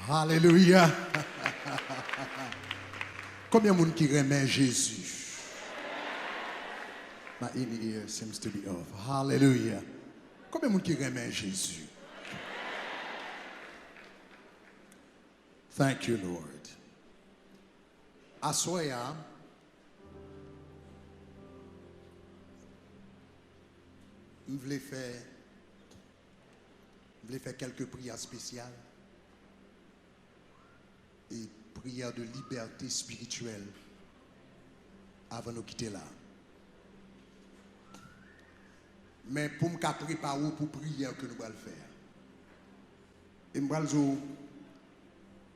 Alléluia. Combien de monde qui remet Jésus? My inner ear seems to be off. Hallelujah. Combien de monde qui remet Jésus? Thank you, Lord. Assoya. Je voulais faire quelques prières spéciales et prières de liberté spirituelle avant de nous quitter là. Mais pour me préparer pour prière que nous allons faire. Et je vais dire,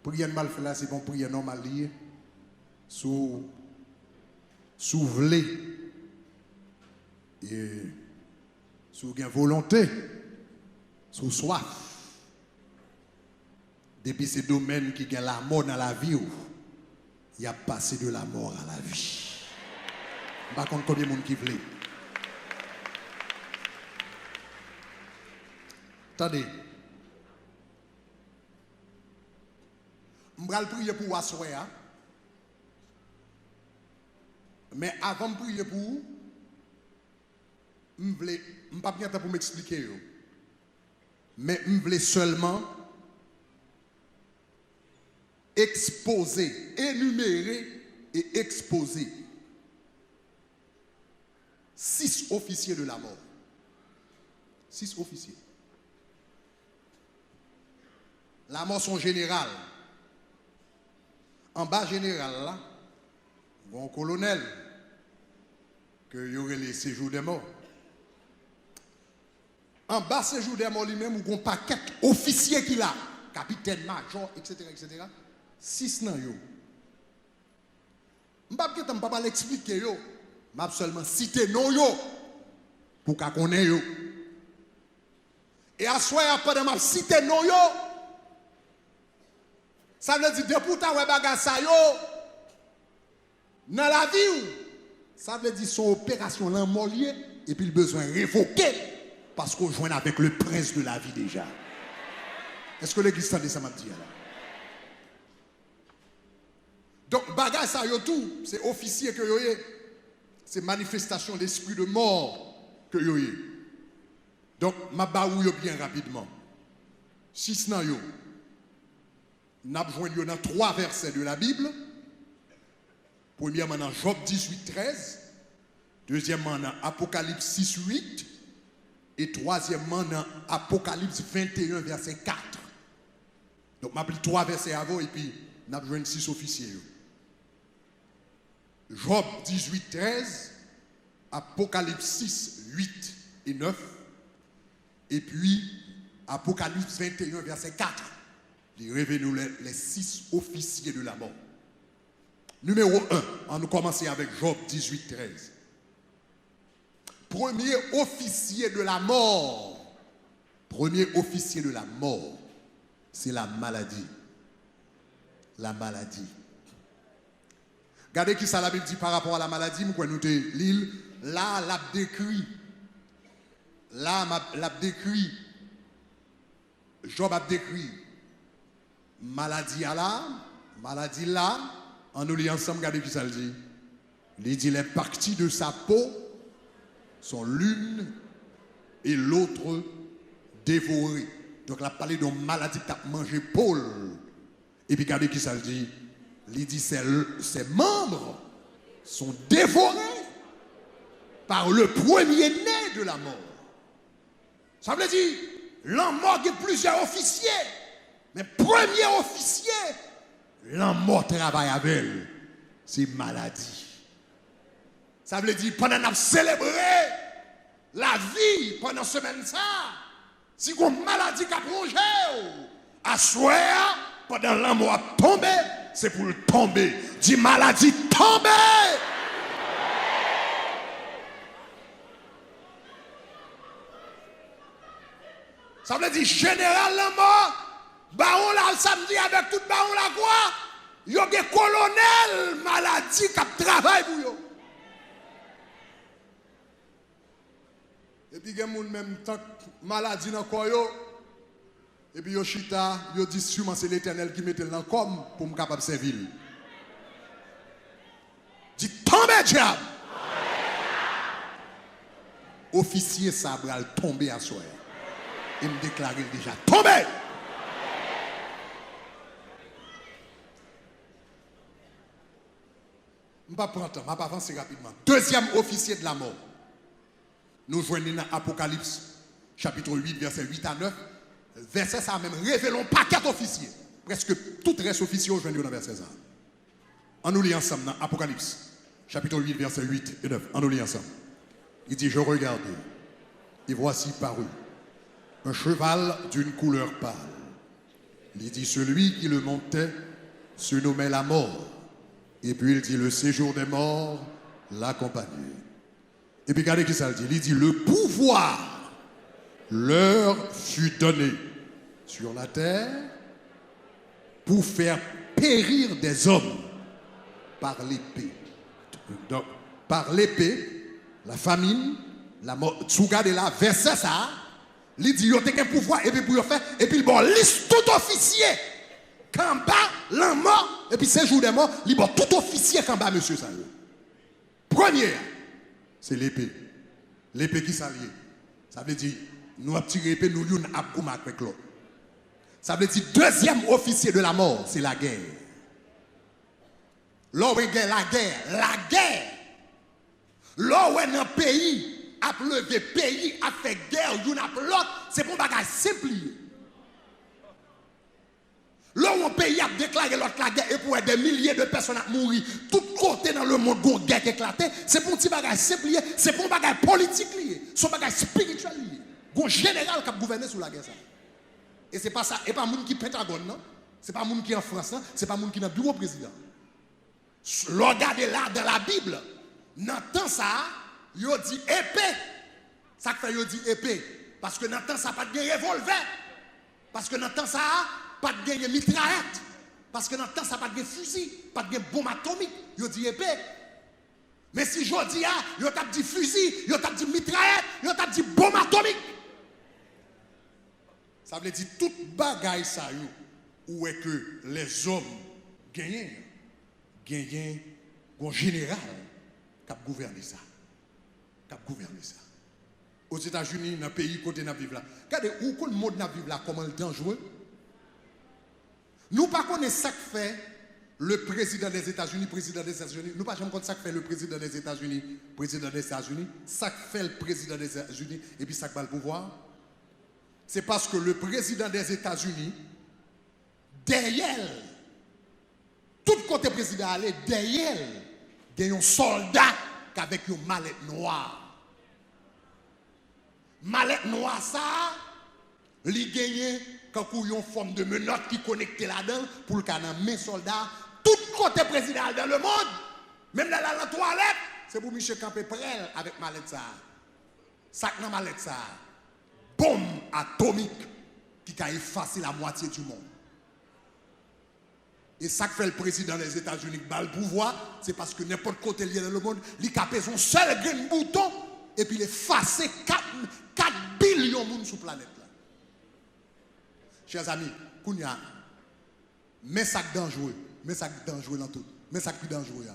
prière que nous allons faire là, c'est une prière normale. Sous voulez et sous volonté, sous soif. Depuis ces domaines qui ont la mort dans la vie, il y a passé de la mort à la vie. Par contre, combien de monde qui veut? Attendez. Je vais prier pour Assoya. Mais avant de prier pour vous, je ne vais pas bien pour m'expliquer. Mais je voulais seulement exposer, énumérer et exposer 6 officiers de la mort. 6 officiers. La mort sont générales. En bas général, là, un colonel, que y aurait les séjours des morts. En bas séjour des morts lui-même, ou un paquet officier qu'il a, capitaine, major, etc., etc. 6 nan yo. Je ne vais pas l'expliquer yo. Je vais seulement citer non yo pour qu'on connaisse yo. Et à soir pendant que je cite non yo, ça veut dire depuis que vous avez ça yo dans la vie, ça veut dire son opération l'emmolier et puis le besoin révoqué parce qu'on joint avec le prince de la vie déjà. Est-ce que l'église t'a dit ça m'a dit là? Donc, bagage ça yo tout, c'est officier que yo yé, c'est manifestation d'esprit de mort que yo yé. Donc, ma baou yo bien rapidement. 6 nan yo, n'a besoin yo dans 3 versets de la Bible. Premièrement dans Job 18, 13. Deuxièmement dans Apocalypse 6, 8. Et troisièmement dans Apocalypse 21, verset 4. Donc, je vais 3 versets avant et puis je vais besoin de 6 officiers. Job 18, 13. Apocalypse 6, 8 et 9. Et puis Apocalypse 21, verset 4. Il révèle nous les 6 officiers de la mort. Numéro 1, on nous commence avec Job 18, 13. Premier officier de la mort. Premier officier de la mort, c'est la maladie. La maladie. Regardez qui ça la Bible dit par rapport à la maladie. Nous nous l'île. Là, l'a décrit. Là, l'a décrit. Job a décrit. Maladie à là. Maladie là. En nous lisant ensemble, regardez qui ça le dit. Il dit les parties de sa peau sont l'une et l'autre dévorées. Donc, il a parlé d'une maladie qui a mangé Paul. Et puis, regardez qui ça le dit. Il dit ses membres sont dévorés par le premier-né de la mort. Ça veut dire, l'en mort, il y a plusieurs officiers. Mais premier officier, l'en mort travaille avec elle. C'est maladie. Ça veut dire, pendant qu'on célébrer la vie, pendant ce semaine ça, si vous avez une maladie qui a plongé, à soir, pendant l'an mort tomber, c'est pour le tomber. Dis maladie tomber. Ça veut dire général la mort, baron là le samedi avec tout baron la quoi, il y a des colonels maladie qui travaillent pour eux. Et puis il y a des gens même tant maladie dans quoi yo, Et puis Yoshita, yo dit sûrement c'est l'Éternel qui mettait dans comme pour me capable servir. Dit tombez diable. Officier Sabral tombé à soir. Il me déclarait déjà tombé. Je ne vais pas prendre temps, je vais avancer rapidement. Deuxième officier de la mort. Nous joignons dans Apocalypse, chapitre 8, verset 8 à 9. Verset ça même, révélons pas quatre officiers. Presque tout reste officier aujourd'hui dans verset ça. On nous lit ensemble dans Apocalypse, chapitre 8, verset 8 et 9. On nous lit ensemble. Il dit, je regardais, et voici paru un cheval d'une couleur pâle. Il dit, celui qui le montait se nommait la mort. Et puis il dit, le séjour des morts l'accompagnait. Et puis regardez qui ça dit. Il dit, le pouvoir leur fut donné sur la terre pour faire périr des hommes par l'épée. Donc, par l'épée, la famine, la mort. Tu regardes là, verset ça, il dit, il y a un pouvoir, et puis pour faire, et puis bon, liste tout officier, qu'en bas, l'en mort, et puis ces jours des morts, il bon, tout officier qu'en bas, monsieur ça. Première, c'est l'épée. L'épée qui s'allie. Ça veut dire, nous avons tiré l'épée, nous avons un avec l'autre. Ça veut dire, deuxième officier de la mort, c'est la guerre. Là où est la guerre. Là où est un pays, a levé pays, a fait guerre, l'un après l'autre, c'est pour un bagage simple. Là où un pays a déclaré l'autre la guerre et pour des milliers de personnes à mourir, tout côté dans le monde, une guerre qui éclaté, c'est pour un petit bagage simple, c'est pour un bagage politique, c'est un bagage spirituel. Un général qui a gouverné sous la guerre. Ça. Et c'est pas ça, et pas un monde qui est Pentagone, non? C'est pas un monde qui est en France, non? C'est pas un monde qui est dans le bureau président. Regardez là dans la Bible, dans le temps ça, il dit épée. Ça fait il dit épée. Parce que dans le temps ça, pas de revolver. Parce que dans le temps ça, pas de mitraillette. Parce que dans le temps ça, pas de fusil. Pas de bombe atomique. Il dit épée. Mais si je dis, il t'a dit fusil, il t'a dit mitraillette, il t'a dit bombe atomique. Ça veut dire toute bagaille ça, où est que les hommes gagnent un général qui a gouverné ça. Aux États-Unis, dans le pays côté nous vivons là. Regardez où le monde nous vivons là, comment il est dangereux. Nous ne connaissons pas ce que fait le président des États-Unis, Nous ne connaissons pas ce que fait le président des États-Unis, ça que fait le président des États-Unis, et puis ça que va le pouvoir. C'est parce que le président des États-Unis, derrière, tout côté président allait, derrière, il y a un soldat avec une mallette noire. Mallette noire, ça, il gagne quand il y a une forme de menotte qui connecte là-dedans pour le canon. Mes soldats, tout côté président dans le monde, même dans la toilette, c'est pour Michel Campé prêt avec mallette ça. Sac dans mallette ça. Bombe atomique qui a effacé la moitié du monde. Et ça que fait le président des États-Unis qui bat le pouvoir, c'est parce que n'importe côté lié dans le monde, il a son seul grain bouton et puis il efface 4 billions de monde sur la planète. Là. Chers amis, Kounia, mais ça dangereux, dans tout, mais ça plus dangereux.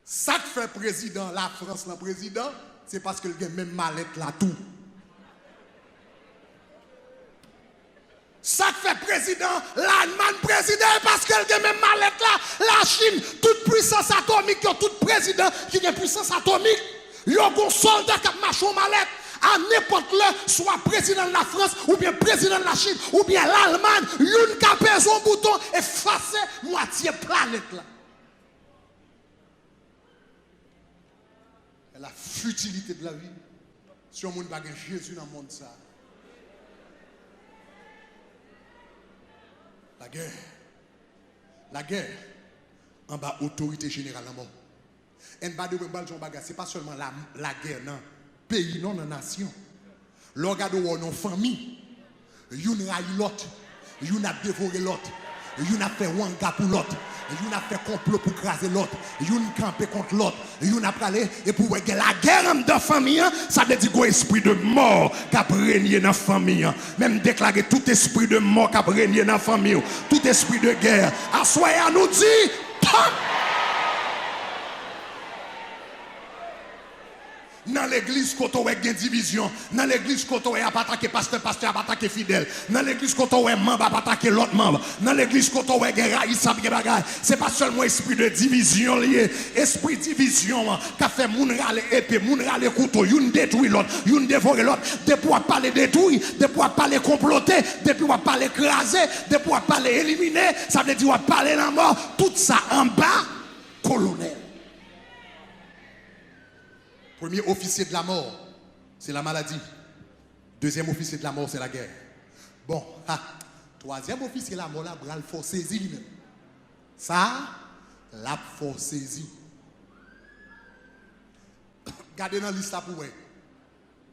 Ça que fait le président, la France, le président, c'est parce qu'il a même mallette là tout. Ça fait président, l'Allemagne président, parce qu'elle a même mallette là, la Chine, toute puissance atomique, tout président qui a une puissance atomique, il y a un soldat qui marche en mallette, à n'importe l'heure, soit président de la France, ou bien président de la Chine, ou bien l'Allemagne, une qui a son bouton et effacer moitié planète là. Et la futilité de la vie, si on ne pas Jésus dans le monde ça. La guerre, en bas, autorité générale en mort. En bas de ce n'est pas seulement la guerre, non. Pays, non, non, nation. L'organe de nos familles, il y a l'autre, il y a dévoré l'autre, il y a fait wanga pour l'autre, Yon a fait complot pour craser l'autre. Yon campé contre l'autre. Yon a parlé et pour la guerre dans la famille, ça veut dire qu'un esprit de mort qui a régné dans la famille. Même déclarer tout esprit de mort qui a régné dans la famille. Tout esprit de guerre. À soi, à nous dit, dans l'église, quand on a une division, dans l'église, quand on a attaqué pasteur, a attaqué fidèle, dans l'église, quand on a membre, a attaqué l'autre membre, dans l'église, quand on a raïs, c'est pas seulement esprit de division lié, esprit de division qui a fait moun rale épée, moun rale couteau, yon détruit l'autre, yon dévore l'autre, depuis on parle détruire, depuis on parle comploter, depuis on parle écraser, depuis on parle éliminer, ça veut dire on parle la mort, tout ça en bas, colonel. Premier officier de la mort, c'est la maladie. Deuxième officier de la mort, c'est la guerre. Bon, troisième officier de la mort, là, il faut saisir. Ça, là, il faut saisir. Regardez dans la liste pour vous.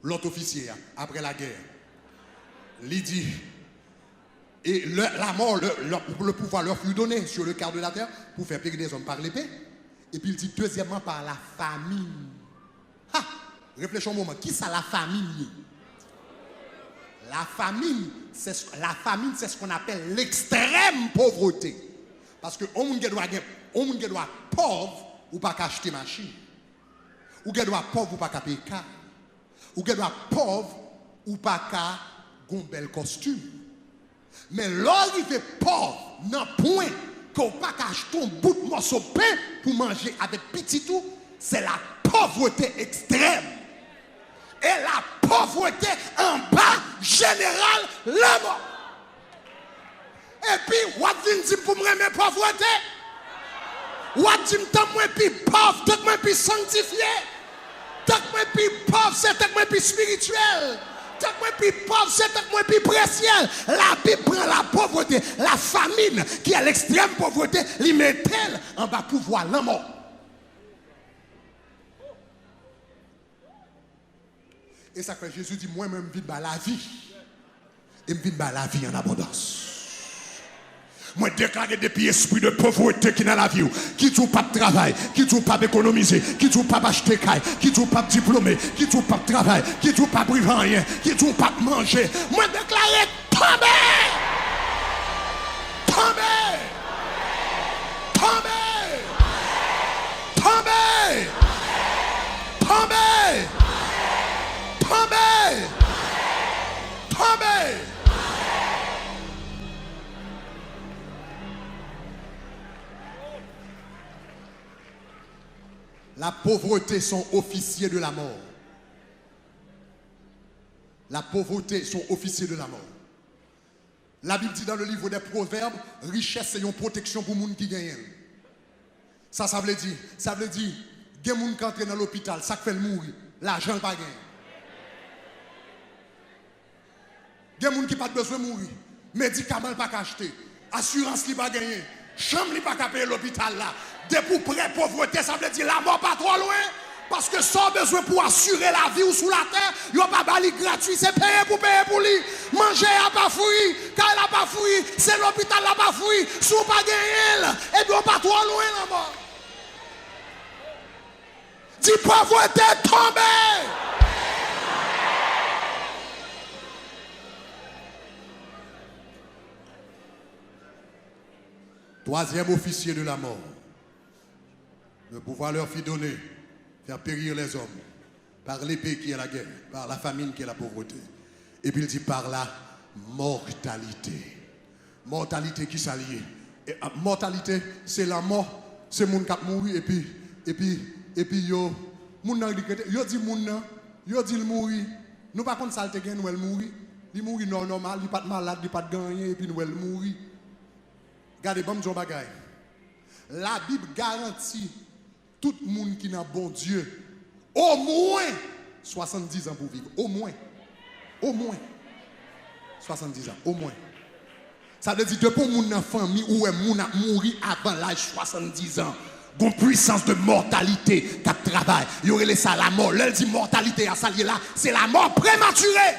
L'autre officier, après la guerre, il dit, et la mort, le pouvoir leur fut donné sur le quart de la terre pour faire périr des hommes par l'épée. Et puis il dit, deuxièmement, par la famine. Réfléchis un moment, qui ça la famine? La famine, c'est ce qu'on appelle l'extrême pauvreté. Parce que on doit pauvre ou pas acheter machine. Ou doit pauvre ou pas payer car. Ou doit pauvre ou pas un bel costume. Mais l'or il fait pauvre, non point qu'on pas acheter un bout de morceau de pain pour manger avec petit tout. C'est la pauvreté extrême. Et la pauvreté en bas, général, la mort. Et puis, what dit pour me remettre pauvreté? What dit tant moins plus pauvre, tant moins plus sanctifié. Tant moins plus pauvre, c'est tant moins plus spirituel. Tant moins plus pauvre, c'est tant moins plus précieux. La Bible prend la pauvreté, la famine, qui est l'extrême pauvreté, lui met-elle en bas pour voir la mort. Et ça fait Jésus dit, moi-même, je vis la vie. Et je vis la vie en abondance. Moi, déclarer depuis esprit de pauvreté qui est dans la vie, qui ne trouve pas de travail, qui ne trouve pas d'économiser, qui ne trouve pas d'acheter caille, qui ne trouve pas de diplômé, qui ne trouve pas de travail, qui ne trouve pas de rien, qui ne trouve pas de manger. Moi, déclarer tomber! Tomber! Tomber! Tomber! Tomber! Tomber! Tomber! La pauvreté sont officiers de la mort. La pauvreté sont officiers de la mort. La Bible dit dans le livre des Proverbes, richesse c'est une protection pour les gens qui gagnent. Ça veut dire, il y a des gens qui entrent dans l'hôpital, ça fait le mourir, l'argent n'est pas gagné. Il y a des gens qui n'ont pas besoin de mourir, médicaments ne pas acheter, assurance n'est pas gagné, chambre n'est pas payer l'hôpital là. Depuis près pauvreté, ça veut dire la mort pas trop loin. Parce que sans besoin pour assurer la vie ou sous la terre, il n'y a pas de gratuit, c'est payer pour lui. Manger n'a pas fouillé, car il n'a pas fouillé, c'est l'hôpital n'a pas fouillé, si on pas gagné, et puis on pas trop loin la mort. Dis pauvreté tomber. Troisième officier de la mort. Le pouvoir leur fit donner, faire périr les hommes, par l'épée qui est la guerre, par la famine qui est la pauvreté. Et puis il dit par la mortalité. Mortalité qui s'allie. Mortalité, c'est la mort, c'est moun qui mourir et puis yo dit moun yo dit le mourir. Nous pas contre ça te gagne nous elle mourir. Il mourir normal, il pas de malade, il pas de gagner et puis nous elle mourir. Regardez bon John bagay. La Bible garantit tout le monde qui n'a bon Dieu, au moins 70 ans pour vivre. Au moins 70 ans. Au moins. Ça veut dire que pour mon famille où est moun a mouru avant l'âge 70 ans, une puissance de mortalité qui travaille. Il y aurait ça la mort. L'elle dit mortalité à ça là, c'est la mort prématurée.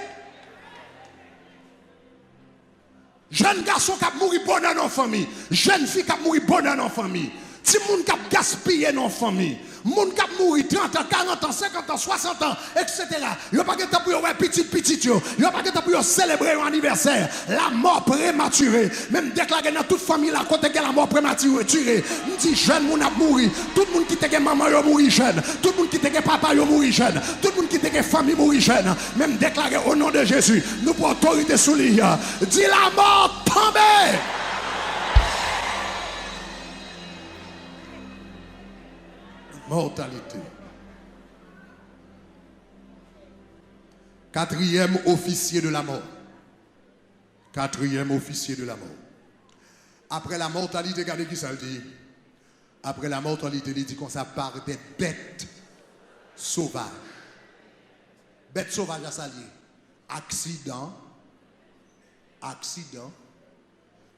Jeune garçon qui a mouru bonheur dans la famille. Jeune fille qui a mouru bonheur dans la famille. Si moun qui a gaspillé dans la famille. Moun qui a mouru 30 ans, 40 ans, 50 ans, 60 ans, etc. Il n'y a pas de temps pour petit. Il n'y a pas de temps pour célébrer un anniversaire. La mort prématurée. Même déclaré dans toute famille, la côté de la mort prématurée. On dit jeune, moun a mouru. Tout le monde qui était maman, il a mouru jeune. Tout le monde qui était papa, il a mouru jeune. Tout le monde qui était famille, mouru jeune. Même déclaré au nom de Jésus. Nous pour autorité sous lui. Dit la mort tombée. Mortalité. Quatrième officier de la mort. Quatrième officier de la mort. Après la mortalité, regardez qui ça le dit. Après la mortalité, il dit qu'on ça part des bêtes sauvages. Bêtes sauvages à s'allier. Accident.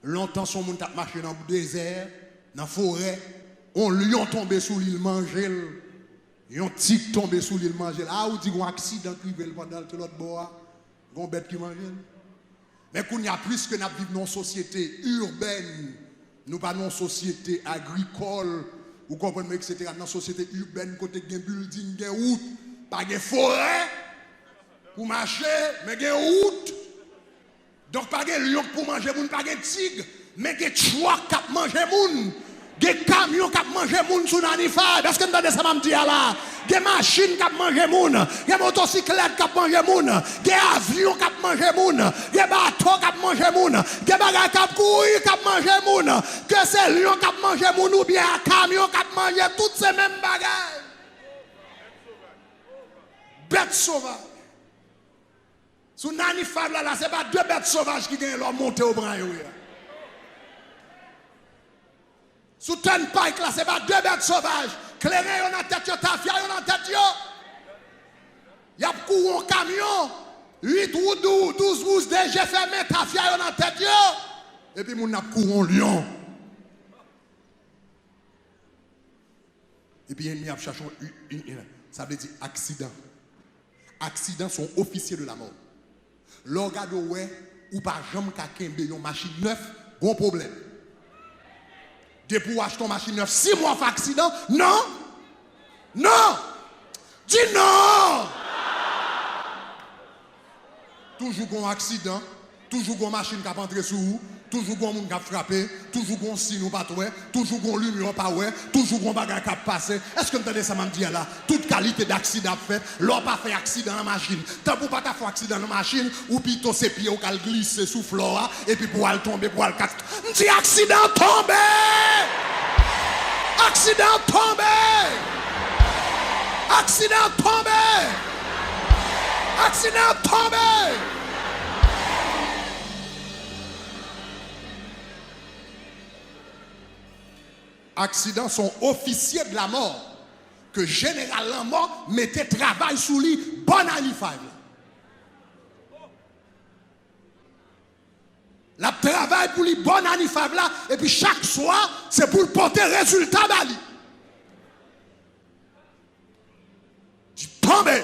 Longtemps, son monde a marché dans le désert, dans la forêt. Un lion tombé sous l'île manger. Un tigre tombé sous l'île manger. Ah, ou dit qu'on accident qui veut pendant l'autre bois. Une bête qui mange. Mais qu'on y a plus que nous vivons dans une société urbaine. Nous pas dans une société agricole. Vous comprenez, etc. Dans une société urbaine, côté de building, de route, pas de forêt pour marcher, mais de route. Donc pas de lion pour manger, pas de tigre, mais de truck qui manger moun. Des camions qui mangent moun sous Nanify. Est-ce que vous entendez ça m'a dit là? Des machines qui mangent moun, des motocyclettes qui mangent moun, des avions qui mangent moun, des bateaux qui mangent moun, des bagages qui courent qui mangent moun, que c'est lion qui mangent moun ou bien un camion qui mangent toutes ces mêmes bagages. Bêtes sauvages. Sous Nanify là, c'est pas deux bêtes sauvages qui gagnent leur montée au bras. Sous Turnpike là, c'est pas deux bêtes sauvages. Clairé, on a tête, tafia, on a tête. Il y a beaucoup de camions. 8 ou 12 routes DG fermé, tafia, on a tête. Et puis, on a courant lion. Et puis, il y a cherché ça veut dire accident. Accidents sont officiers de la mort. L'organe ouais, ou pas jamais quelqu'un une machine neuve, bon problème. Depuis acheter ton machine neuve, 6 mois fait accident, non? Non! Dis non! Toujours un accident, toujours une machine qui a entré sous vous, toujours un monde qui a frappé, toujours un signe pas toi, toujours un lumière pas ouais, toujours un bagage qui a passé. Est-ce que vous entendez ça m'a dit là? Toute qualité d'accident fait, l'on pas fait accident dans la machine. Tant pour pas faire accident dans la machine, ou plutôt ses pieds au cal glisser sous flora et puis pour aller tomber, pour aller casser. Dit accident tombé! Accident tombé! Accident tombé! Accident tombé! Accidents sont officiers de la mort. Que généralement mettait travail sous lui, bon anniversaire. La travail pour lui, bon anniversaire là, et puis chaque soir, c'est pour porter résultat d'Ali. Tu tombes.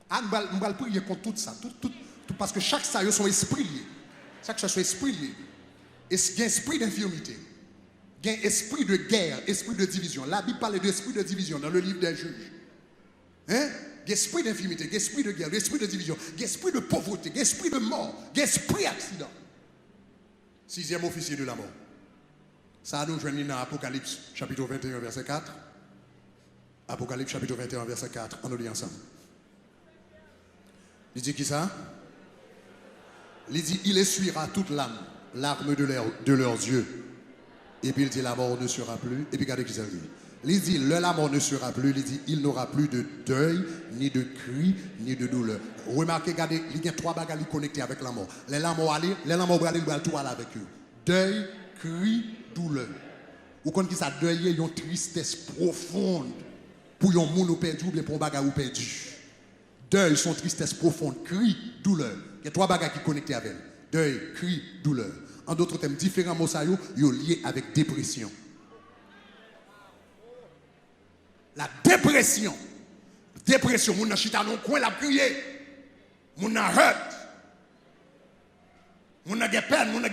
On va prier contre tout ça. Tout, parce que chaque ça, son esprit lié. Chaque ça, son esprit lié. Il y a un esprit d'infirmité. Il y a un esprit de guerre, esprit de division. La Bible parle d'esprit de division dans le livre des juges. Hein? Il y a esprit d'infirmité, il y a esprit de guerre, esprit de division, il y a esprit de pauvreté, il y a esprit de mort, il y a esprit d'accident. 6e officier de la mort. Ça nous joignons dans Apocalypse chapitre 21 verset 4. Apocalypse chapitre 21 verset 4. On nous lit ensemble. Il dit qui ça? Il dit il essuiera toute l'âme, larmes de leurs yeux. Et puis il dit la mort ne sera plus. Et puis regardez qui ça dit. Il dit la mort ne sera plus. Il dit il n'aura plus de deuil, ni de cri, ni de douleur. Remarquez, regardez, il y a 3 bagages connectés avec la mort. Les larmes vont aller, les larmes vont aller, ils vont tout aller avec eux. Deuil, cri, douleur. Vous connaissez ça, deuil, il y a une tristesse profonde pour un monde perdu ou bien pour un bagage perdu. Deuil, son tristesse profonde, cri, douleur. Il y a 3 bagages qui sont connectés avec elle. Deuil, cri, douleur. En d'autres termes, différents mots, ça sont liés avec dépression. La dépression. Dépression, mon chita dans coin la crier. Mon hurt. a peine, moun a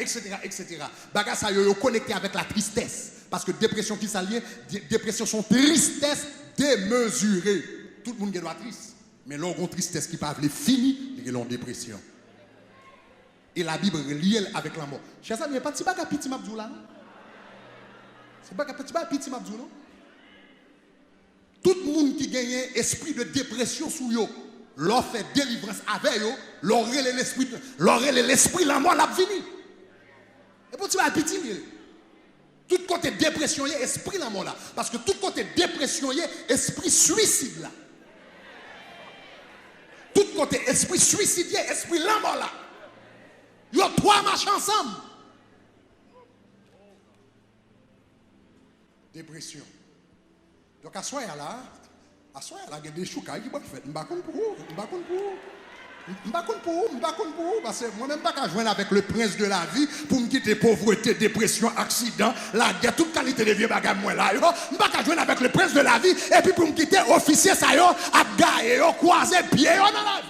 etc. Bagay ça yo connecté avec la tristesse. Parce que dépression qui s'allie, dépression sont tristesse démesurée. Tout le monde doit triste. Mais l'orgon tristesse qui pas fini, il y a une dépression. Et la Bible liée avec la mort. Chers amis, il n'y a pas de petit mabdou là, non? C'est pas un petit mabdou, non? Tout le monde qui gagne esprit de dépression sous eux, leur fait délivrance avec eux, leur l'esprit, la mort l'a fini. Et pour un petit tout côté dépression, il y a esprit la mort là. Parce que tout côté dépression, il y a esprit suicide là. Tout côté esprit suicide, il y a esprit la mort là. Il y a trois marches ensemble. Dépression. Donc à soir là, il y a des choucailles qui vont faire. Je ne sais pas pour parce que moi-même pas qu'à joindre avec le prince de la vie pour me quitter pauvreté, dépression, accident, la guerre, toute qualité de vieux bagages moi là. Je ne pas qu'à joindre avec le prince de la vie et puis pour me quitter officier ça yo, à gailler yo, croiser pied yo dans la vie.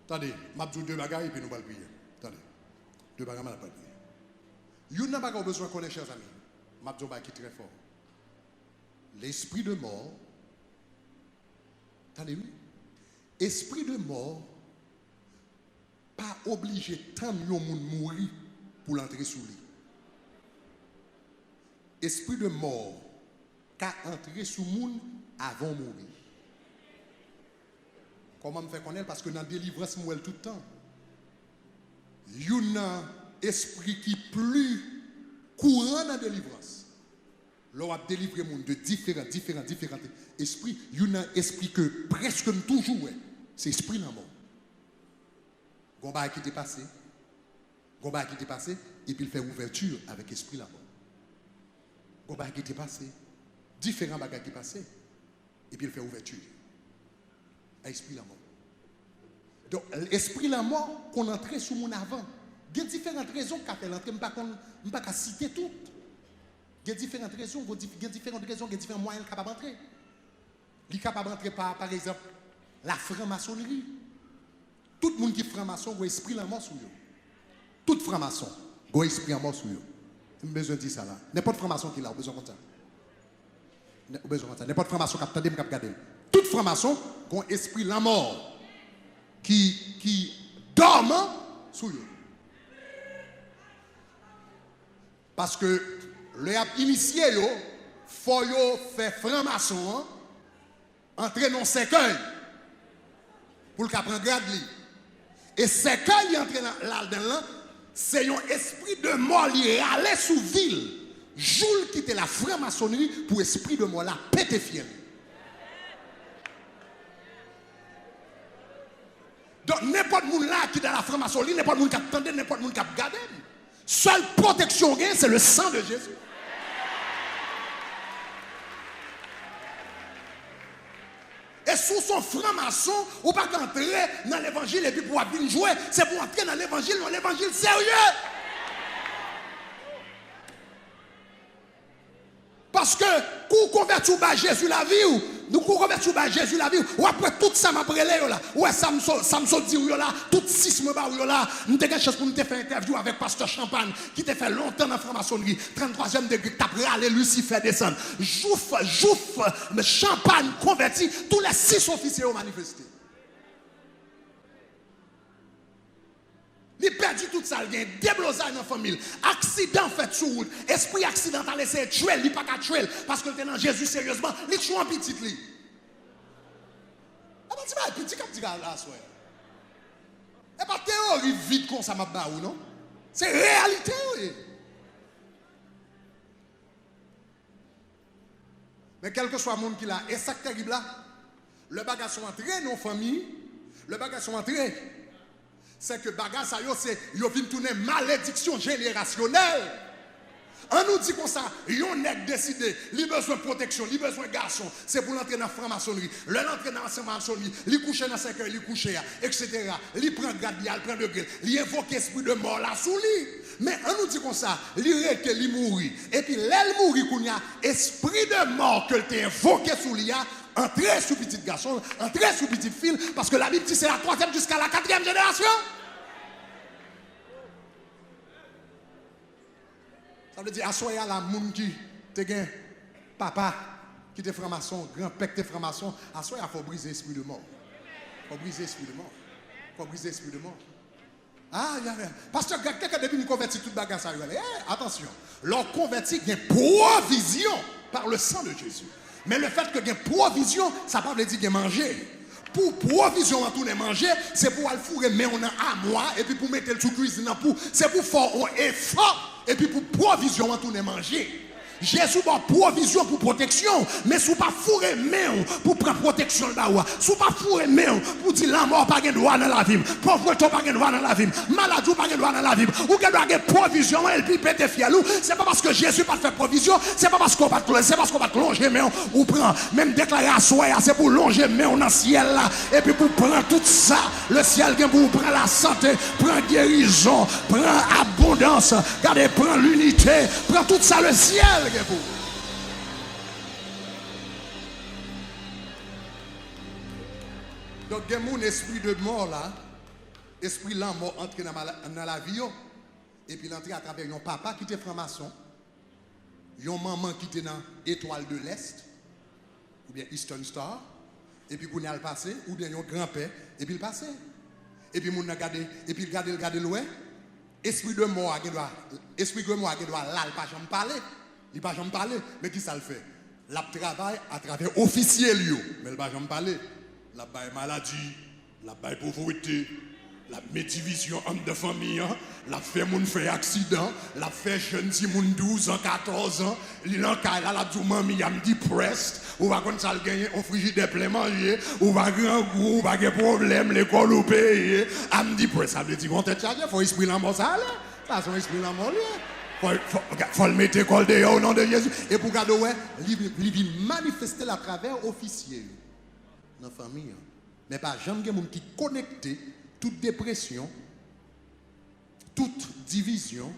Attendez, m'a dit deux bagages et puis nous allons prier. Attendez. Deux bagages, nous allons prier. Vous n'avez pas besoin de connaître, chers amis. M'a dit qui est très fort. L'esprit de mort, attendez, oui. Esprit de mort, pas obligé tant de monde mourir pour l'entrer sous lui. Esprit de mort, qu'à entrer sous monde avant de mourir. Comment me faire connaître? Parce que dans la délivrance, moi, tout le temps. Il y a un esprit qui est plus courant dans la délivrance. L'on a délivré les gens de différents esprits. Il y a un esprit que presque toujours, c'est l'esprit de la mort. Gomba qui est passé. Et puis il fait ouverture avec l'esprit de la mort. Gomba qui est passé. Différents bagages qui sont passés. Et puis il fait ouverture. L'esprit de la mort. Donc, l'esprit de la mort qu'on entrait sous mon avant. Il y a différentes raisons qui fait l'entrée. Je ne peux pas citer toutes. Il y a différentes raisons, il y a différents moyens capables d'entrer. Il est capable d'entrer par exemple, la franc-maçonnerie. Tout le monde qui est franc-maçon, il a esprit de la mort sur eux. Tout franc-maçon, il a esprit de la mort sur eux. Je besoin de dire ça là. N'importe franc-maçon qui l'a, besoin de ça. N'importe franc-maçon qui a attendu, qui a regardé. Tout franc-maçon, il a esprit de la mort qui dorme sur eux. Parce que le initié, il faut faire franc-maçon, entrer dans cercueil pour qu'il prenne garde. Et cercueil, il entre là-dedans, c'est un esprit de mort qui allait sous ville. Joule quitter la franc-maçonnerie pour esprit de mort là, pété fiel. Donc, n'importe qui là qui est dans la franc-maçonnerie, n'importe qui qui attendait, n'importe qui qui a gardé. Seule protection, c'est le sang de Jésus. Et sous son franc-maçon, ou pas qu'entrer dans l'évangile et puis pour venir jouer, c'est pour entrer dans l'évangile sérieux. Parce que, pour convertir à Jésus la vie, nous convertir à Jésus la vie, ou après tout ça m'a brûlé là, ou ça me dit là, tout sisme là, nous avons une chance pour nous faire interview avec Pasteur Champagne, qui t'a fait longtemps dans la franc-maçonnerie, 33e degré, t'as râlé Lucifer descendre. Jouf, Champagne converti, tous les 6 officiers ont manifesté. Il perdu tout ça, il y a un déblosage dans la famille, accident fait sur route, esprit accidental essaie de tuer, il n'est pas qu'à tuer, parce que dans Jésus sérieusement, il tue un petit lit. Ah ben tu vas petit comme tu vas là, soir. Et pas théorie vide comme ça m'a baou non? C'est réalité oui. Mais quel que soit le monde qui l'a, et ça qui est terrible là, le bagage sont entrés dans nos familles, le bagage sont entrés. C'est que bagage ça c'est yo vinn tourner malédiction générationnelle. On nous dit comme ça, yon nèg décidé, il besoin de protection, il besoin de garçon, c'est pour l'entrer dans la franc-maçonnerie. Le l'entrer dans la franc-maçonnerie, il couche dans 5 heures, il couche etc. Il prend grade, il prend degré, il invoque esprit de mort là sous lui. Mais on nous dit comme ça, il rete, il mourit. Et puis l'aile mourit qu'on y a esprit de mort que t'es invoqué sous lui, Entrez sous petit garçon, entrez sous petite fille, parce que la Bible dit c'est la 3e jusqu'à la 4e génération. Ça veut dire, assoyez à la moun qui te gagne, papa, qui te franc-maçon, grand-père qui te franc-maçon, assoyez à faut briser l'esprit de mort. Faut briser l'esprit de mort. Faut briser l'esprit de mort. Ah, pasteur, quelqu'un depuis nous convertit toute bagarre ça. Attention, leur converti, il y a provision par le sang de Jésus. Mais le fait que il y a provision, ça ne veut pas dire qu'il y a manger. Pour provision en tout les manger, c'est pour aller fourrer, mais on a à moi, et puis pour mettre le sous cuisine, c'est pour faire un effort, et puis pour provision en tout les manger. Jésus a provision pour protection, mais si vous pas fourré main pour prendre protection de baoua, si vous pas fourré main pour dire la mort pas de droit dans la vie, pauvreté pas de droit dans la vie, maladie pas de droit dans la vie, ou que doit avoir provision et puis péter fialou, c'est pas parce que Jésus pas fait provision, c'est pas parce qu'on va c'est parce qu'on va longer main ou prend même déclarer à soi, c'est pour longer main dans le ciel là et puis pour prendre tout ça, le ciel vient pour prendre la santé, prendre guérison, prendre abondance, regardez prendre l'unité, prend tout ça le ciel. Donc, il y a mon esprit de mort là, esprit là mort entré dans la vie, et puis l'entrée à travers un papa qui était franc-maçon, une maman qui était dans Étoile de l'Est, ou bien Eastern Star, et puis qu'on a le passé, ou bien un grand-père, et puis le passé. Et puis mon a gardé, et puis il regarde loin, esprit de mort qui doit là, il pas jamais parler. Il ne va jamais parler, mais qui ça le fait? La travaille à travers officiel, mais il ne va jamais parler. La baille maladie, la baille pauvreté, la division entre deux familles, la fait moun fait accident, la fait jeune si moun 12 ans, 14 ans, l'en la dit mami a me depressed, ou va comme ça le gagner au frigidaire plein manger, ou va grand gros, ou va des problèmes, l'école ou payer, a me depressed, ça veut dire qu'on te charge, faut esprit la mort ça là, ça son esprit la mort là. Faut le mettre école dehors au nom de Jésus. Et pour garder, il vient manifester à travers officier dans la famille. Mais pas jamais il y a des gens qui connectent toute dépression, toute division,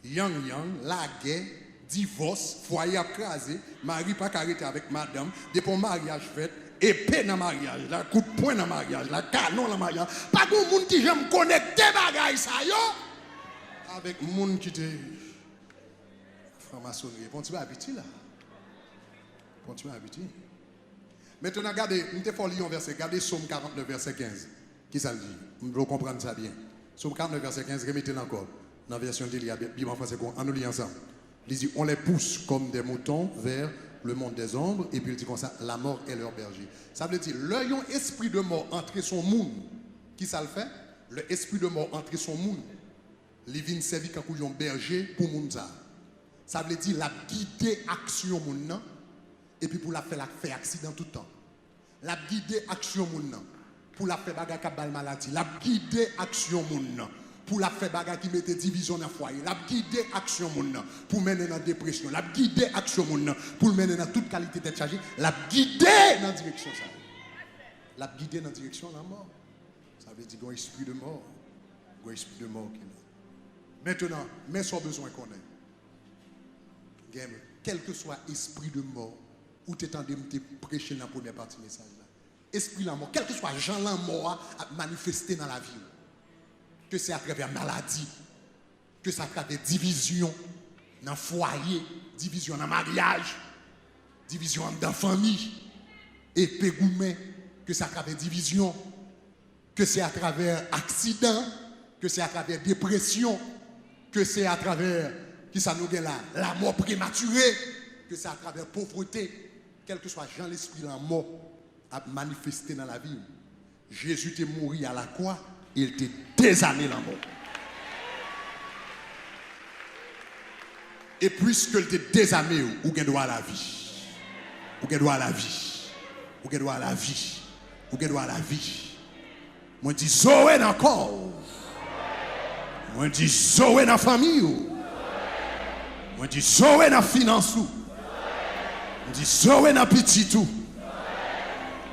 yang, la guerre, divorce, foyer écrasé, mari pas arrêté avec madame, depuis mariage fait, épée dans le mariage, la coup de poing dans le mariage, la canon dans le mariage. Pas de gens qui j'aime connecter bagaille ça yo. Avec les gens qui étaient franc-maçonnerie. Bon, tu vas habiter là. Bon, tu vas habiter. Maintenant, regardez, nous te lire un verset. Regardez Somme 49, verset 15. Qui ça le dit? Vous devez comprendre ça bien. Somme 49, verset 15, remettez-le encore. Dans la version de l'Iliade, Bible en français, on nous lit ensemble. Il dit, on les pousse comme des moutons vers le monde des ombres. Et puis il dit comme ça, la mort est leur berger. Ça veut dire, l'œil esprit de mort entre son monde. Qui ça le fait? Le esprit de mort entre son monde. Les vins servi quand un berger pour Mounza. Ça veut dire la guider action moun et puis pour la faire accident tout le temps. La guider action moun pour la faire bagarre qui bal maladie. La guider action moun pour la faire bagarre qui mette division dans foyer. La guider action moun pour mener dans dépression. La guider action moun pour mener dans toute qualité d'être chargé. La guider dans direction ça. La guider dans direction la mort. Ça veut dire un esprit de mort. Un esprit de mort qui est là. Maintenant, mais sans besoin qu'on ait. Quel que soit esprit de mort, ou tu es en train de prêcher dans la première partie du message là. Esprit de la mort, quel que soit Jean la mort à manifester dans la vie. Que c'est à travers maladie, que c'est à travers division dans le foyer, division dans le mariage, division dans la famille, et pégoumé, que c'est à travers division, que c'est à travers accident, que c'est à travers dépression, que c'est à travers, qui ça nous dit là, la mort prématurée, que c'est à travers pauvreté, quel que soit Jean l'esprit la mort a manifesté dans la vie. Jésus est mort à la croix, il était désamé la mort. Et puisque il était désamé, ou qu'il doit à la vie, ou qu'il doit à la vie, ou qu'il doit à la vie, ou qu'il doit à la vie. Moi je dis Zoé encore. Moi je dis Zoé dans la famille. Moi je dis Zoé dans la finance. Moi je dis Zoé dans petit tout.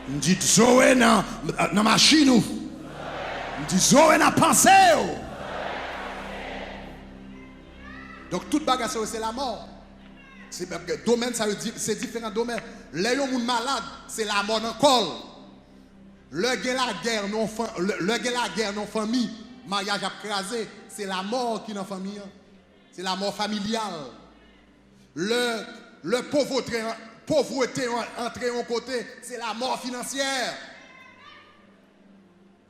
Moi je dis Zoé dans la machine. Moi je dis Zoé dans la pensée. Donc toute bagarre c'est la mort. Domaine, ça veut dire, c'est différents domaines. Les gens malades, c'est la mort dans le col. Le guerre la guerre non famille, mariage à craser, c'est la mort qui est dans la famille. C'est la mort familiale. Le pauvreté entrée en côté, c'est la mort financière.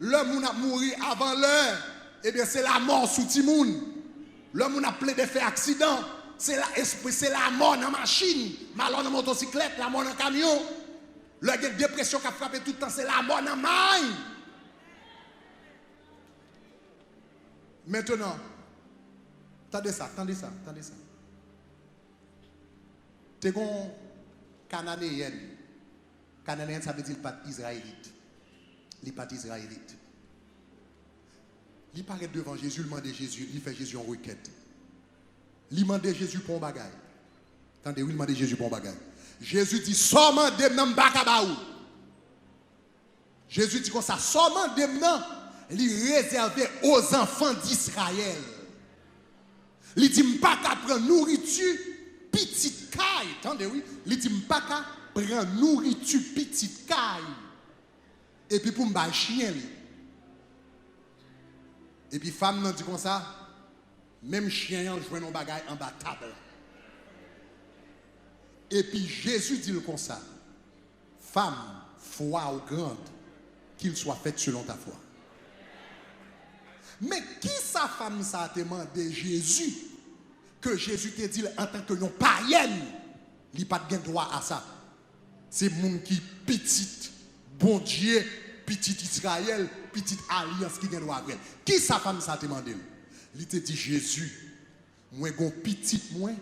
Le moun a mouru avant l'heure, eh bien c'est la mort sous Timoun. Le moun a plaidé fait accident, c'est la mort dans la machine, malheur dans la motocyclette, la mort dans le camion. Le dépression qui a frappé tout le temps, c'est la mort dans la main. Maintenant, attendez ça. T'es un Cananéen. Cananéen, ça veut dire pas israélite. Il n'est pas israélite. Il paraît devant Jésus, il demande Jésus, il fait Jésus en requête. Il demande Jésus pour un bagage. Attendez, il demande Jésus pour un bagage. Jésus dit, seulement des noms bakabaou. Jésus dit comme ça, seulement des noms, il réservé aux enfants d'Israël. Il dit, pas qu'à prendre nourriture, petite caille. Attendez, oui. Il dit, pas qu'à prendre nourriture, petite caille. Et puis pour me battre chien. Et puis femme nan dit comme ça, même chien yon joue un bagage en bas table. Et puis Jésus dit comme ça, femme, foi ou grande, qu'il soit fait selon ta foi. Mais qui sa femme ça a demandé Jésus, que Jésus te dit en tant que non païenne, il n'a pas de droit à ça. C'est moun qui petite, bon Dieu, petite Israël, petite alliance qui a droit à elle. Qui sa femme ça a demandé? Il te dit Jésus, moi gon petite moi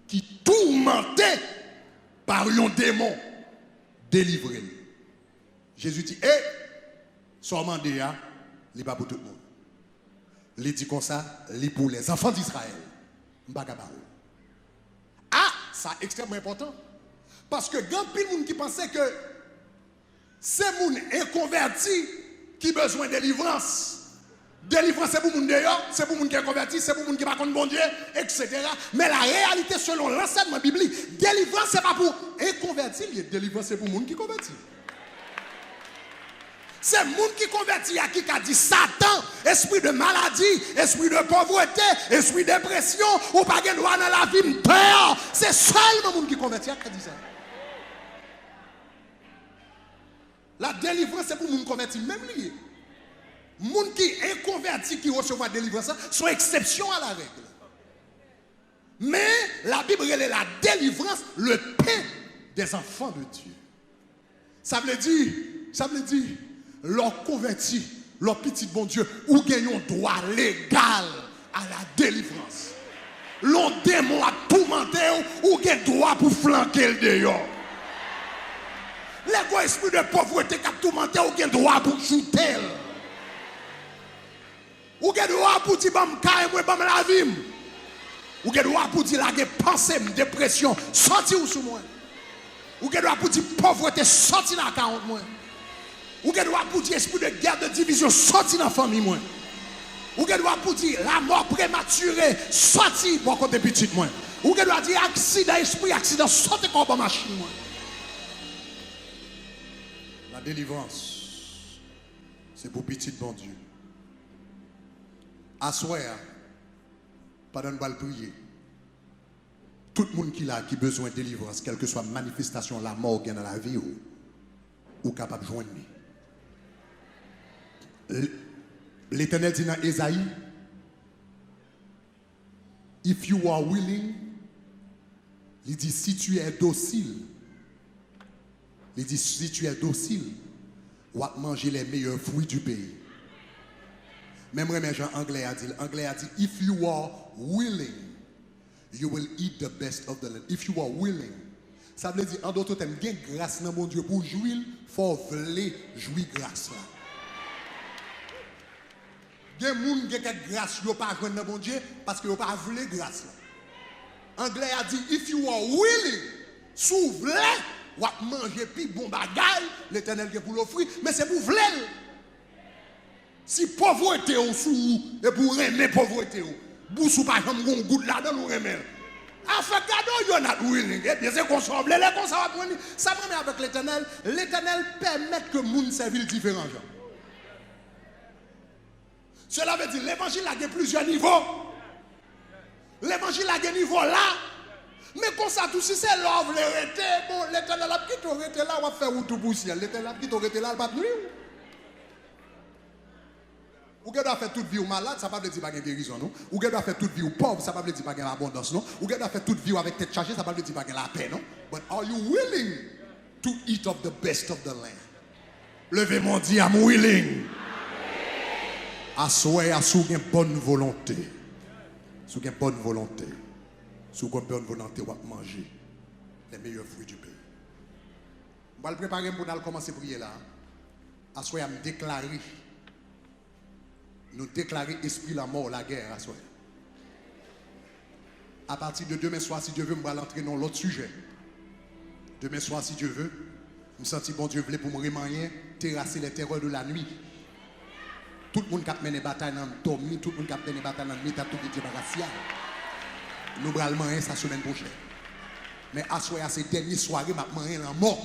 qui tourmentait par un démon délivré. Jésus dit, seulement déjà, il n'est pas pour tout le monde. Il dit comme ça, il est pour les enfants d'Israël. Ah, ça est extrêmement important. Parce que grand pile monde qui pensait que c'est moun inconverti qui a besoin de délivrance. Délivrance, c'est pour moun dehors, c'est pour moun qui est converti, c'est pour moun qui va contre bon Dieu, etc. Mais la réalité, selon l'enseignement biblique, délivrance, c'est pas pour inconverti, délivrance, c'est pour moun qui converti. C'est moun qui converti à qui a dit Satan, esprit de maladie, esprit de pauvreté, esprit de dépression, ou pas de droit dans la vie, peur. C'est seulement moun qui converti à qui a dit ça. La délivrance, c'est pour moun converti, même lié. Moun qui est converti, qui reçoit la délivrance, sont exception à la règle. Mais la Bible est la délivrance, le pain des enfants de Dieu. Ça veut dire, leur converti, leur petit bon Dieu, ou gagnons droit légal à la délivrance. L'on démon a tourmenté ou gagne droit pour flanquer le dehors. Les esprit de pauvreté qui a tourmenté ou gagne droit pour shooter. Ou gagne droit pour dire bam kaye moi bam la vie. Ou gagne droit pour dire la pensée, dépression, sorti ou sous moi. Ou gagne droit pour dire pauvreté, sorti dans 40 mois. Ou gagne droit pour dire esprit de guerre, de division, sorti dans la famille moi. Ou gagne droit pour dire la mort prématurée, sorti pour côté petit moi. Ou gagne droit dire accident, esprit accident, sorti comme dans machine moi. La délivrance, c'est pour petit bon Dieu. Assoir, pendant que nous prier, tout le monde qui a besoin de délivrance, quelle que soit la manifestation, la mort qui est dans la vie, ou capable de joindre. L'Éternel dit dans Ésaïe, if you are willing, il dit si tu es docile, il dit si tu es docile, tu vas manger les meilleurs fruits du pays. Même Jean anglais a dit, if you are willing, you will eat the best of the land. If you are willing, ça veut dire en d'autres termes, gain grâce dans mon Dieu pour jouir, faut vouloir jouir grâce là. Gain moun qui a grâce, yo pas joindre dans mon Dieu parce que yo pas vouloir grâce là. Anglais a dit if you are willing, sous vle, ou manger puis bon bagage, l'Éternel qui pour l'offrir, mais c'est pour vle. Si pauvreté ou sous et pour aimer pauvreté ou boussou pas jamais gon goutte là-dedans ou remet. Afin cadeau, you're not willing. Eh bien, c'est qu'on semble. Les qu'on ça va prendre. Ça prend avec l'Éternel. L'Éternel permet que le monde serve différents gens. Cela veut dire l'évangile a plusieurs niveaux. L'évangile a des niveaux là. Mais comme ça, tout si c'est l'œuvre, bon, l'Éternel a qui t'aurait là, on va faire tout pour ciel. L'Éternel a qui t'aurait là, il va pas nuire. Ou que doit faire toute vie ou malade, ça ne veut pas dire pas de guérison, non? Ou que doit faire toute vie ou pauvre, ça ne veut pas dire pas d'abondance, non? Ou que doit faire toute vie avec tête chargée, ça ne veut pas dire pas de la paix, non? But are you willing to eat of the best of the land? Levez mon dit, I'm willing. Assoyez à sous une bonne volonté. Sous une bonne volonté. Sous une bonne volonté, on va manger les meilleurs fruits du pays. Je vais préparer pour commencer à prier là. Assoyez à me déclarer. Nous déclarer esprit la mort, la guerre. Assoyez. À partir de demain soir, si Dieu veut, je vais entrer dans l'autre sujet. Demain soir, si Dieu veut, je me sens bon Dieu voulait pour me remanier, terrasser les terreurs de la nuit. Tout le monde qui a mené bataille dans le dormi, tout le monde qui a mené bataille dans le méta, tout le monde nous allons manger ça semaine prochaine. Mais à soir, ces dernières soirées, je vais manger la mort.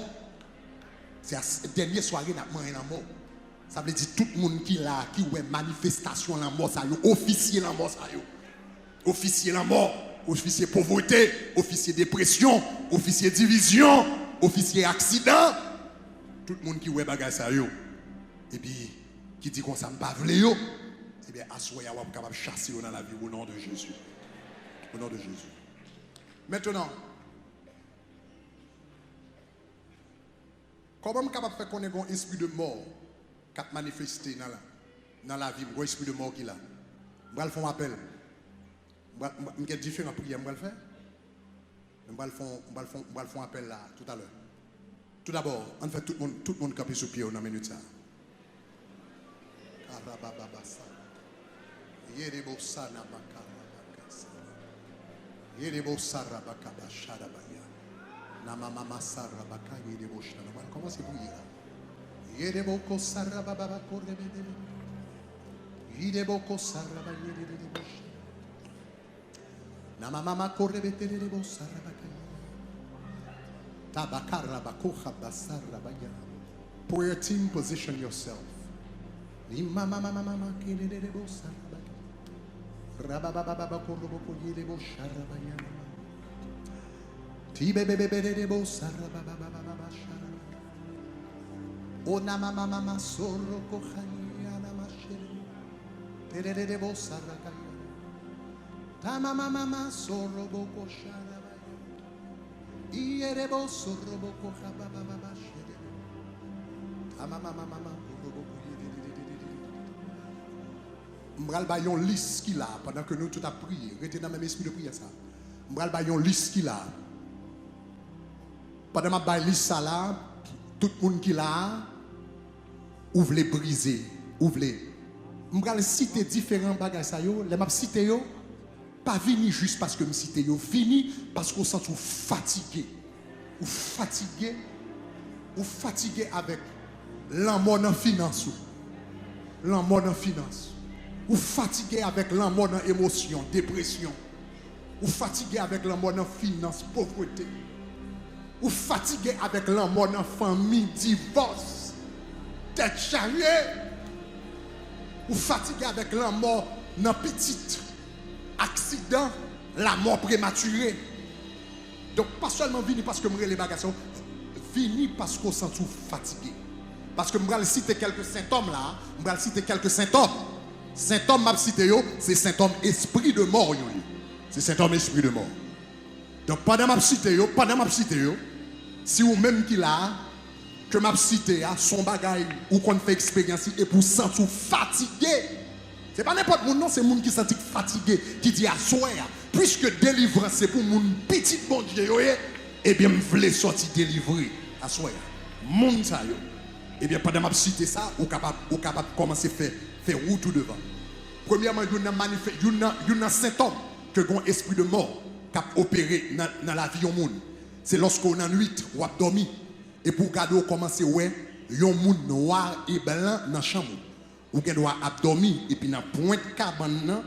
C'est ces dernières soirées, je vais manger la mort. Ça veut dire tout le monde qui là, qui a manifestation la mort, ça y officier la mort, ça y officier la mort, officier pauvreté, officier dépression, officier division, officier accident. Tout le monde qui a bagage ça y et puis qui dit qu'on s'en pas vle yo, eh bien assoya ou capable chasser dans la vie au nom de Jésus. Au nom de Jésus. Maintenant, comment je suis capable de faire qu'on ait un esprit de mort qui a manifesté dans la vie, un esprit de mort qui est là? Je vais faire un appel. Je vais différentes prières, je vais le faire. Je vais faire un appel là tout à l'heure. Tout d'abord, on fait tout le monde camper sur pied dans la minute ça. Comment c'est pour dire? Prayer team, position yourself. M'bral ba yon liste qui là pendant que nous tout a prié, restez dans le même esprit de prière ça. M'bral ba yon liste qui là. Pendant ma ba liste ça là, tout le monde qui là ouvre les briser, ouvre les. M'bral citer différents bagages ça yo, les m'a citer yo pas vini juste parce que me citer yo, vini parce qu'on sent fatigué. Ou fatigué avec l'amour dans finance. L'amour dans finance. Ou fatigué avec l'amour dans émotion, dépression. Ou fatigué avec l'amour dans finance, pauvreté. Ou fatigué avec l'amour dans famille, divorce, tête chargée. Ou fatigué avec l'amour dans petit accident, la mort prématurée. Donc pas seulement vini parce que je les bagages, vini parce qu'on sent fatigué. Parce que je vais citer quelques symptômes là, je vais citer quelques symptômes. Symptômes m'a cité c'est symptôme esprit de mort. C'est symptôme esprit de mort. Donc pendant m'a cité si ou même qui là que m'a cité son bagage ou qu'on fait expérience et pour sentir fatigué. C'est pas n'importe qui, non, c'est monde qui senti fatigué qui dit à soir puisque délivrance c'est pour mon petit bon Dieu et bien me voulais sortir délivrer à soir. Monde ça yo. Et bien pendant m'a cité ça ou capable commencer faire route tout devant. Premièrement, il y a un symptôme que un esprit de mort qui a opéré dans la vie du monde. C'est lorsqu'on a nuit ou a dormi et pour garder commencer ouais, un monde noir et blanc dans la chambre. Ou bien doit dormir et puis dans point cabane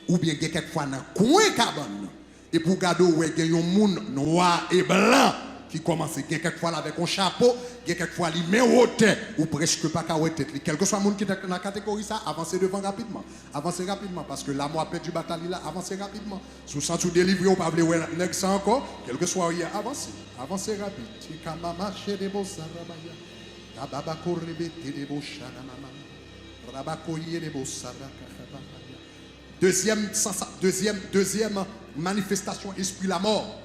ou bien quelquefois dans coin cabane. Et pour garder ouais, il y a un monde noir et blanc qui commence. Il y a quelquefois avec un chapeau, il y a quelquefois il met au tête ou presque pas qu'à tête. Quel que soit le monde qui est dans la catégorie, ça, avancez devant rapidement. Avancez rapidement parce que la moi perdu bataille là, avancez rapidement. Sous sans tout délivrer, ou pas voulez ouais, next encore, quel que soit hier, avancez. Avancez rapide. Tikamama chez beaux sarabaya. Tababa korebe des beaux chanamama. Rabakoye des beaux saraka. Deuxième manifestation, esprit la mort.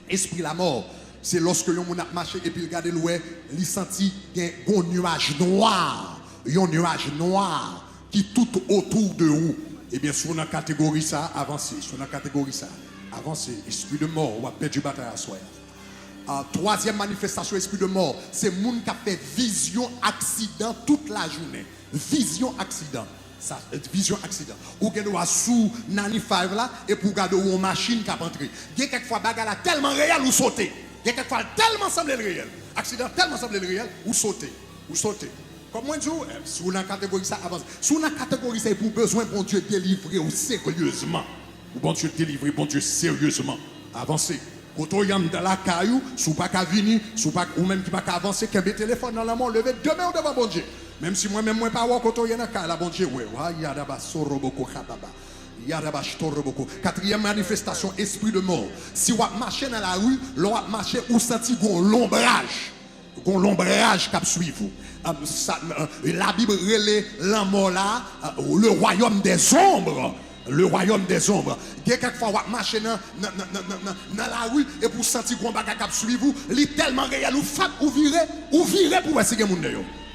Esprit la mort, c'est lorsque l'on a marché et puis regardez l'ouest, il sentit un nuage noir. Un nuage noir qui tout autour de vous. Et bien, sur la catégorie ça, avancez. Sur la catégorie ça, avancez. Esprit de mort, on va perdre du bataille à soi. Troisième manifestation, esprit de mort, c'est le monde qui a fait vision accident toute la journée. Vision accident. Ça, vision accident. Ou que nous sous Nani 5 là et pour garder une machine qui a entré. Il y a quelquefois bagarre tellement réel ou sauter. Il y a quelquefois tellement semblé réel. Accident tellement semblé réel ou sauter. Ou sauter. Comme moi je dis, sous la catégorie ça avance. Sous la catégorie ça pour besoin bon Dieu délivrer ou sérieusement. Ou bon Dieu délivrer bon Dieu sérieusement. Avancer. Quand on est dans la caillou, sous pas qu'à venir, ou même qui pas qu'à avancer, qu'un téléphone dans la main, lever demain devant bon Dieu. Même si moi-même, moi pas voir quand on est dans la caillou, bon Dieu, ouais, yadaba soroboko khababa. Yadaba shtoroboko. Quatrième manifestation, esprit de mort. Si on marche dans la rue, l'on marche ou senti qu'on l'ombrage. Qu'on l'ombrage qui suit vous. La Bible relève l'amour là, le royaume des ombres. Le royaume des ombres. Il y a quelquefois vous marchez dans la rue et pour sentir qu'on va suivre vous, il est tellement réel, ou virez pour essayer de monde.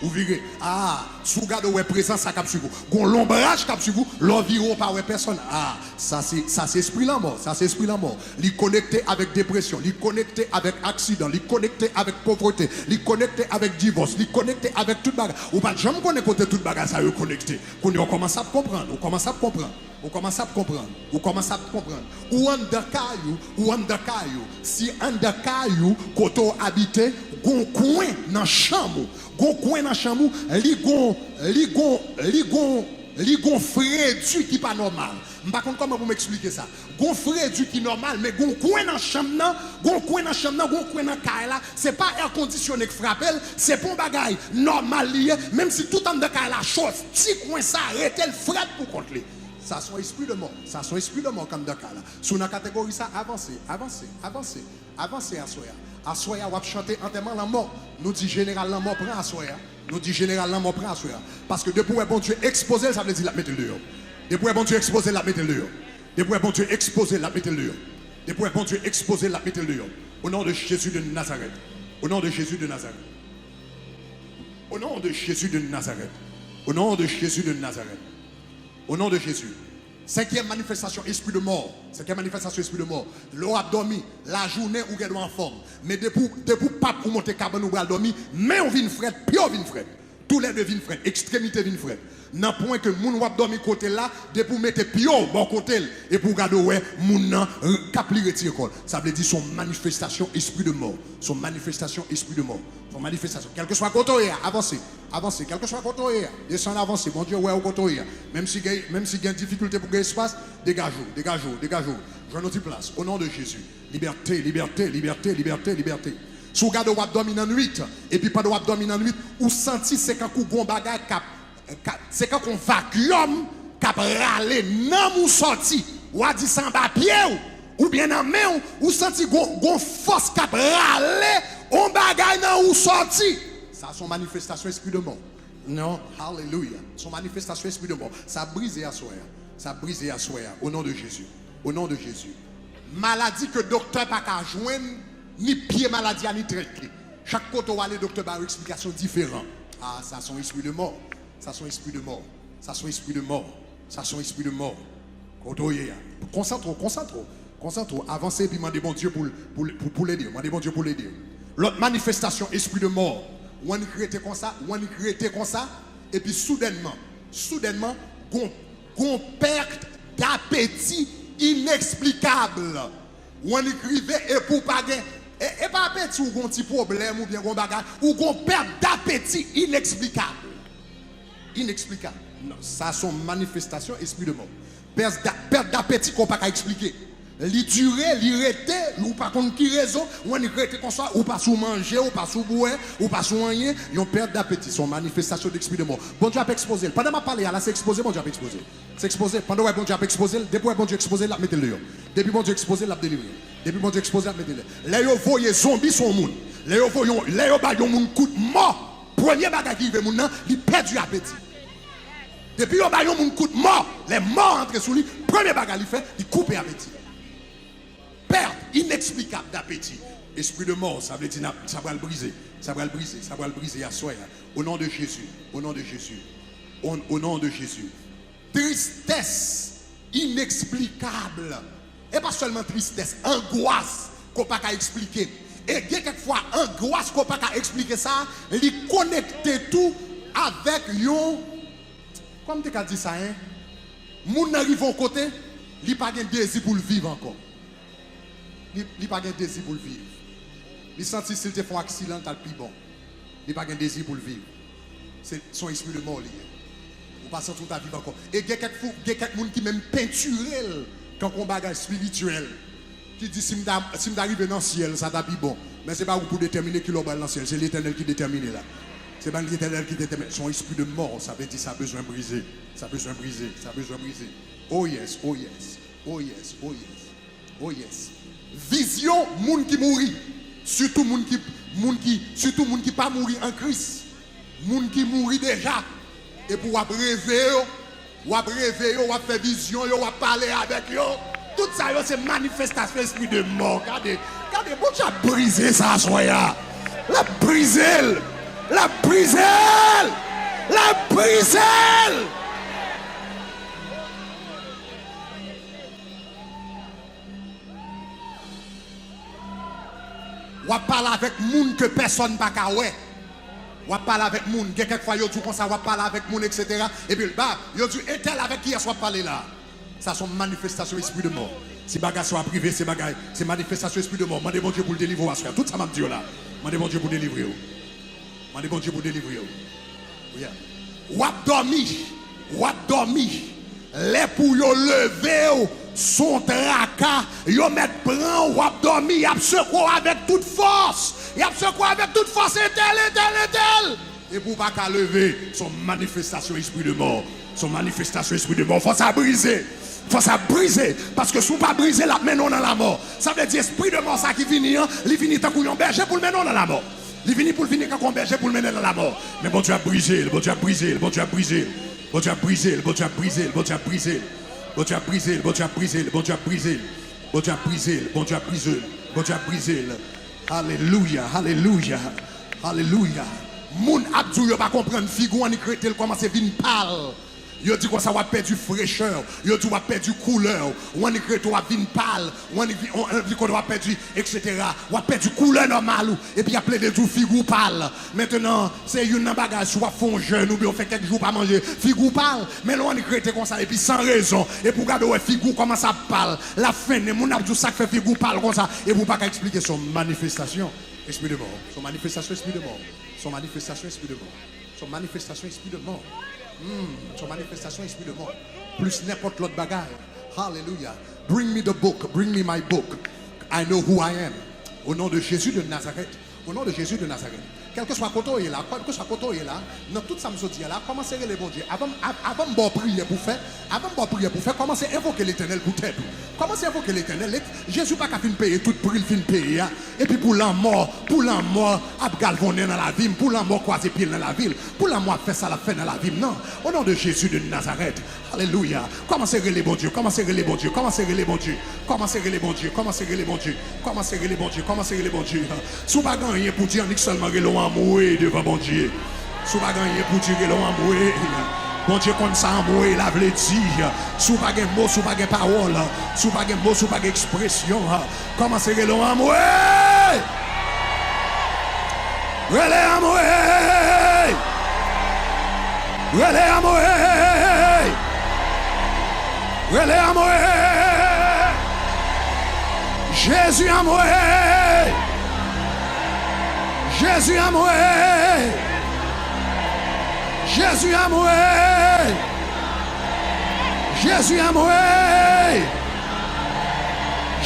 Ou virez. Ah, sous garde ouais présence ça cap sur vous. Gon l'ombrage cap sur vous, l'environ pas ouais personne. Ah, ça c'est esprit la mort, ça c'est esprit la mort. Li connecté avec dépression, li connecté avec accident, li connecté avec pauvreté, li connecté avec divorce, li connecté avec toute bagarre. Ou pas jamais connaît côté toute bagarre ça est connecté. Qu'on commence à comprendre, on commence à comprendre. On commence à comprendre. On commence à comprendre. Ou en Dakayo, si en Dakayo, koto habite, gon coin dans chambre, gon coin dans chambre, li gon frédu qui pas normal. Par contre comment vous m'expliquer ça? Gon frédu qui normal, mais gon coin dans chambre, gon coin dans caille là, c'est pas air conditionné qui frappe, c'est bon bagaille normal lié, même si tout en Dakayo la chose, petit coin ça arrête le frappe pour contre lui. Ça sont esprit de mort. Ça sont esprit de mort comme Dakar là. Sous la catégorie ça, avancez à soya. À soya, on va chanter entièrement la mort. Nous dit général la mort prend à soya. Nous dit général la mort prend à soya. Parce que depuis bon Dieu exposé, ça veut dire la mettre dehors. Depuis bon Dieu exposé, la mettre dehors. Depuis bon Dieu exposé, la mettre dehors. Depuis bon Dieu exposé, la mettre dehors. Au nom de Jésus de Nazareth. Au nom de Jésus de Nazareth. Au nom de Jésus de Nazareth. Au nom de Jésus de Nazareth. Au nom de Jésus. Cinquième manifestation, esprit de mort. Cinquième manifestation, esprit de mort. L'on a dormi la journée où elle est en forme. Mais depuis pas pour monter cabane ou dormi, mais on vient frette, puis on vient frette. Tous les deux viennent frette, extrémité viennent frette. Dans point que moun wap dormi côté là, depuis pour mettre pio bon côté et pour garder ouais moun nan cap li retire quoi. Ça veut dire son manifestation esprit de mort. Son manifestation esprit de mort. Son manifestation. Quel que soit côté avancez. Avancez, quel que soit côté descendez avancer. Bon Dieu ouais au côté même si il y a une difficulté pour gagner espace, dégagez. Je notre place au nom de Jésus. Liberté. Si vous regardez wap dormi dans nuit et puis pas de wap dormi dans nuit, ou senti c'est quand gon bagage cap c'est quand on vacuum cap râler nan mou sorti ou a dit sans papier ou bien dans main ou senti gon force cap râler on bagage nan ou sorti ça son manifestation esprit de mort. Non, hallelujah. Son manifestation esprit de mort, ça brise à soi. Ça brise à soi au nom de Jésus. Au nom de Jésus. Maladie que docteur pas qu'à joindre ni pied maladie ni traiter. Chaque côté où aller docteur a une explication différente. Ah, ça son esprit de mort. Ça son esprit de mort. Ça son esprit de mort. Ça son esprit de mort. Concentre. Avancez et puis demandez bon Dieu pour l'aider. Demandez bon Dieu pour l'aider. L'autre manifestation, esprit de mort. On crée comme ça, et puis soudainement, on perte d'appétit inexplicable. On écrivait et pour pas et pas appétit ou un petit problème ou bien un bagage ou on perte d'appétit inexplicable. Non, ça sont manifestation esprit de mort. Perte d'appétit qu'on pas expliquer. Li durer, li rete, ou pas contre qui raison, ou on rete comme ça, ou pas sous manger, ou pas sous boire, ou pas sous rien, ils ont perte d'appétit, son manifestation d'esprit de mort. Bon Dieu a exposé. Pendant ma parler là, c'est exposé, bon Dieu a exposé. C'est exposé. Pendant que bon Dieu a exposé, depuis bon Dieu exposé, là mettez le. Depuis bon Dieu exposé, là délivré. Depuis bon Dieu exposé, là mettez le. Là yo voyez zombie son monde. Là yo voyons, là yo ba yon monde coup de mort. Premier bagage qui veut moun nan, il perd du appétit. Depuis yo ba yon monde coup de mort, les morts entrent sous lui, premier bagage il fait, il coupe l'appétit. Perte inexplicable d'appétit. Esprit de mort, ça veut dire ça va le briser. Ça va le briser. Ça va le briser à soi. Au nom de Jésus. Au nom de Jésus. Au nom de Jésus. Tristesse inexplicable. Et pas seulement tristesse. Angoisse qu'on ne peut pas expliquer. Et quelquefois, angoisse qu'on ne peut pas expliquer ça. Il connecte tout avec yon. Comme tu as dit ça, hein? Moun arrive au côté. Il n'a pas de désir pour le vivre encore. Il n'a pas de désir pour le vivre. Il sent s'il te fait un accident, il plus bon. Il n'a pas de désir pour le vivre. C'est son esprit de mort lié. Ou pas toute ta vie encore. Et il y a quelqu'un qui même peinturé quand on bagage spirituel. Qui dit si m'arrive dans le ciel, ça t'a plus bon. Mais ce n'est pas pour déterminer qui l'a dans le ciel. C'est l'Éternel qui détermine là. C'est pas l'Éternel qui détermine. Son esprit de mort, ça veut dire que ça a besoin de briser. Ça a besoin de briser. Ça a besoin de briser. Oh yes, oh yes. Oh yes, oh yes. Oh yes. Vision, moun qui mourit. Surtout moun qui pas mourir en Christ. Moun qui mourit déjà. Et pour rêver, ou faire vision, ou parler avec eux. Tout ça, c'est manifestation esprit de mort. Regardez, bon, tu as brisé ça, soya. La brisé. La brisé. La brisé. Ou parle avec moun que personne n'a pas ouais. Ou parle avec moun, quelquefois yo tout comme ça, ou parle avec moun, etc. Et puis bah, yo dit et tel avec qui est-ce parler là. Ça sont manifestation esprit de mort. Si bagage soit privé, c'est manifestation esprit de mort. Mandez bon Dieu pour le délivrer, tout ça m'a dit là. Mandez bon Dieu pour délivrer. Mandez bon Dieu pour délivrer. Ou dormi. Les pour yo lever son tracas, yo met prend ou dormi, y a secoué avec toute force. Y a secoué avec toute force et tel. Et pour pas qu'à lever son manifestation esprit de mort. Son manifestation esprit de mort, faut ça briser. Faut ça briser parce que si on pas briser la menon dans la mort. Ça veut dire esprit de mort ça qui vient, il vient tant qu'on berger pour le mener dans la mort. Il vient pour le venir quand on berger pour le mener dans la mort. Mais bon Dieu a brisé, bon Dieu a brisé, bon Dieu a brisé. Bon Dieu a brisé, bon Dieu a brisé, bon Dieu a brisé. Bon Dieu a brisé, bon Dieu a brisé, bon Dieu a brisé. Bon Dieu a brisé, bon Dieu a brisé. Bon Dieu a brisé. Alléluia, alléluia. Alléluia. Moun abdou yo pas comprendre figou en crétel commence à venir pâle. Yo dit quoi ça va perdre du fraîcheur, yo dit va perdre du couleur, on écrit toi vin pâle, on dit qu'on va perdre etc. On va perdre du couleur normal et puis appeler des figou pâle. Maintenant, c'est une bagage soit fond jeune ou bien on fait quelques jours pas manger figou pâle, mais là on écrit comme ça et puis sans raison et pour garder ouais figou comment ça pâle. La fin de mon abdou ça fait figou pâle comme ça et pour pas expliquer son manifestation esprit de mort, son manifestation esprit de mort, son manifestation esprit de mort, son manifestation esprit de mort. Son manifestation esprit de mort. Plus n'importe l'autre bagarre. Hallelujah. Bring me the book. Bring me my book. I know who I am. Au nom de Jésus de Nazareth. Au nom de Jésus de Nazareth. Quel que soit côté là, quel que soit côté là, dans tout ça me dit là, commencez les bon Dieu. Avant de prier pour faire, commencez à invoquer l'Éternel pour t'aider. Commencez à invoquer l'Éternel. Jésus pas qu'à fin payer tout prix, fin payer. Et puis pour la mort, abgalvoner dans la ville, pour la mort croiser pied dans la ville, pour la mort faire ça la fin dans la ville. Non, au nom de Jésus de Nazareth. Alléluia. Commencez à les bon Dieu, commencez à les bon Dieu, commencez à les bon Dieu, commencez à les bon Dieu, commencez à les bon Dieu, commencez à les bon Dieu, commencez à les bon Dieu. Sous pas gagner pour dire seulement amoué devant bon Dieu. Sous pas gagner pour dire l'on amoué. Bon Dieu comme ça amoué la veut dire. Sous pas gain mot, sous pas gain parole, sous pas gain mot, sous pas gain expression. Comment c'est l'on amoué? Relais amoué. Relais amoué. Relais amoué. Jésus amoué. Jésus a moué. Jésus a moué. Jésus a moué.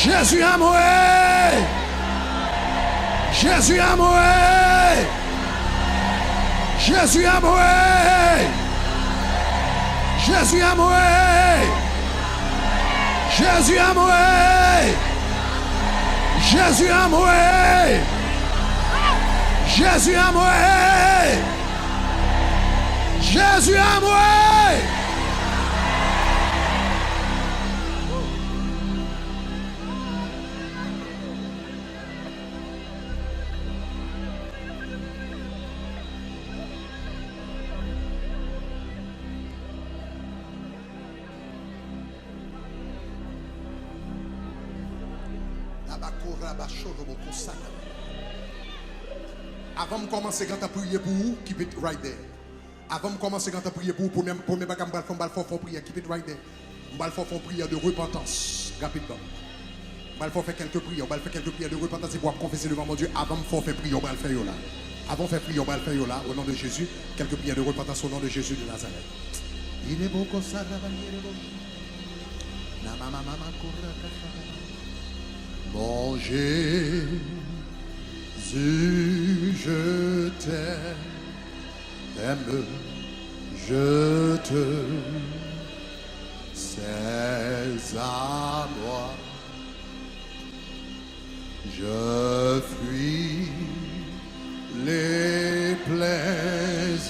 Jésus a mouru. Jésus a mouru. Jésus a mouru. Jésus a mouru. Jésus a mouru. Jésus a mouru. Jésus a mouru. Jésus a mouru. Avant de commencer quand tu as prié pour vous, keep it right there. Avant de commencer quand tu as prié pour vous, premier bagage, je vais faire prière, keep it right there. Je vais faire une prière de repentance, rapidement. Je vais faire quelques prières, je vais faire quelques prières de repentance pour confesser devant mon Dieu. Avant de faire prière, je vais le faire là. Avant de faire prière, je vais le faire là, au nom de Jésus. Quelques prières de repentance au nom de Jésus de Nazareth. Il est beau comme ça, mon Jésus, je t'aime, je te sais à moi. Je fuis les plaisirs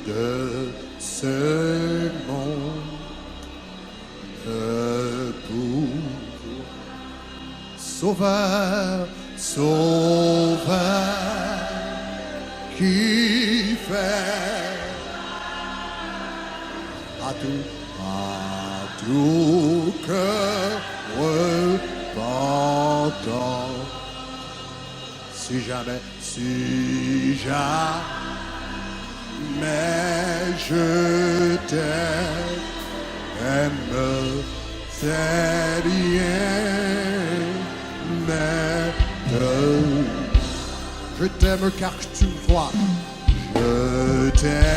de ce monde pour Sauveur, Sauveur, qui fait à tout cœur repentant. Si jamais je t'aime, c'est bien. Je t'aime car tu me vois. Je t'aime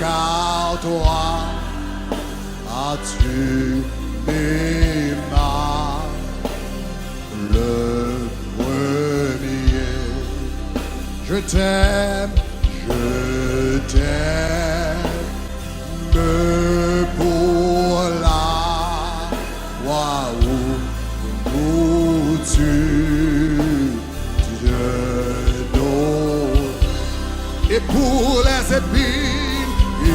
car toi as-tu m'aimé le premier. Je t'aime pour la foi où tu te donnes, et pour les épines, et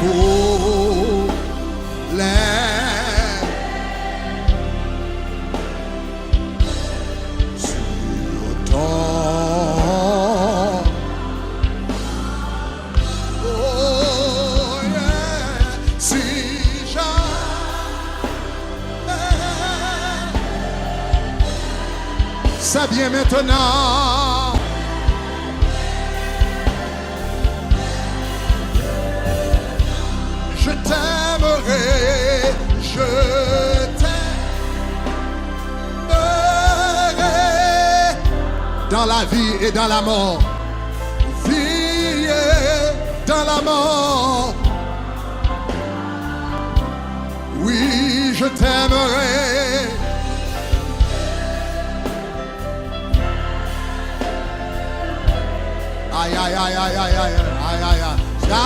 pour les sur ton ça vient maintenant. Je t'aimerai, je t'aimerai dans la vie et dans la mort. Vie et dans la mort. Oui, je t'aimerai. Aïe, aïe, aïe, aïe, aïe, aïe, aïe, aïe, aïe. Ça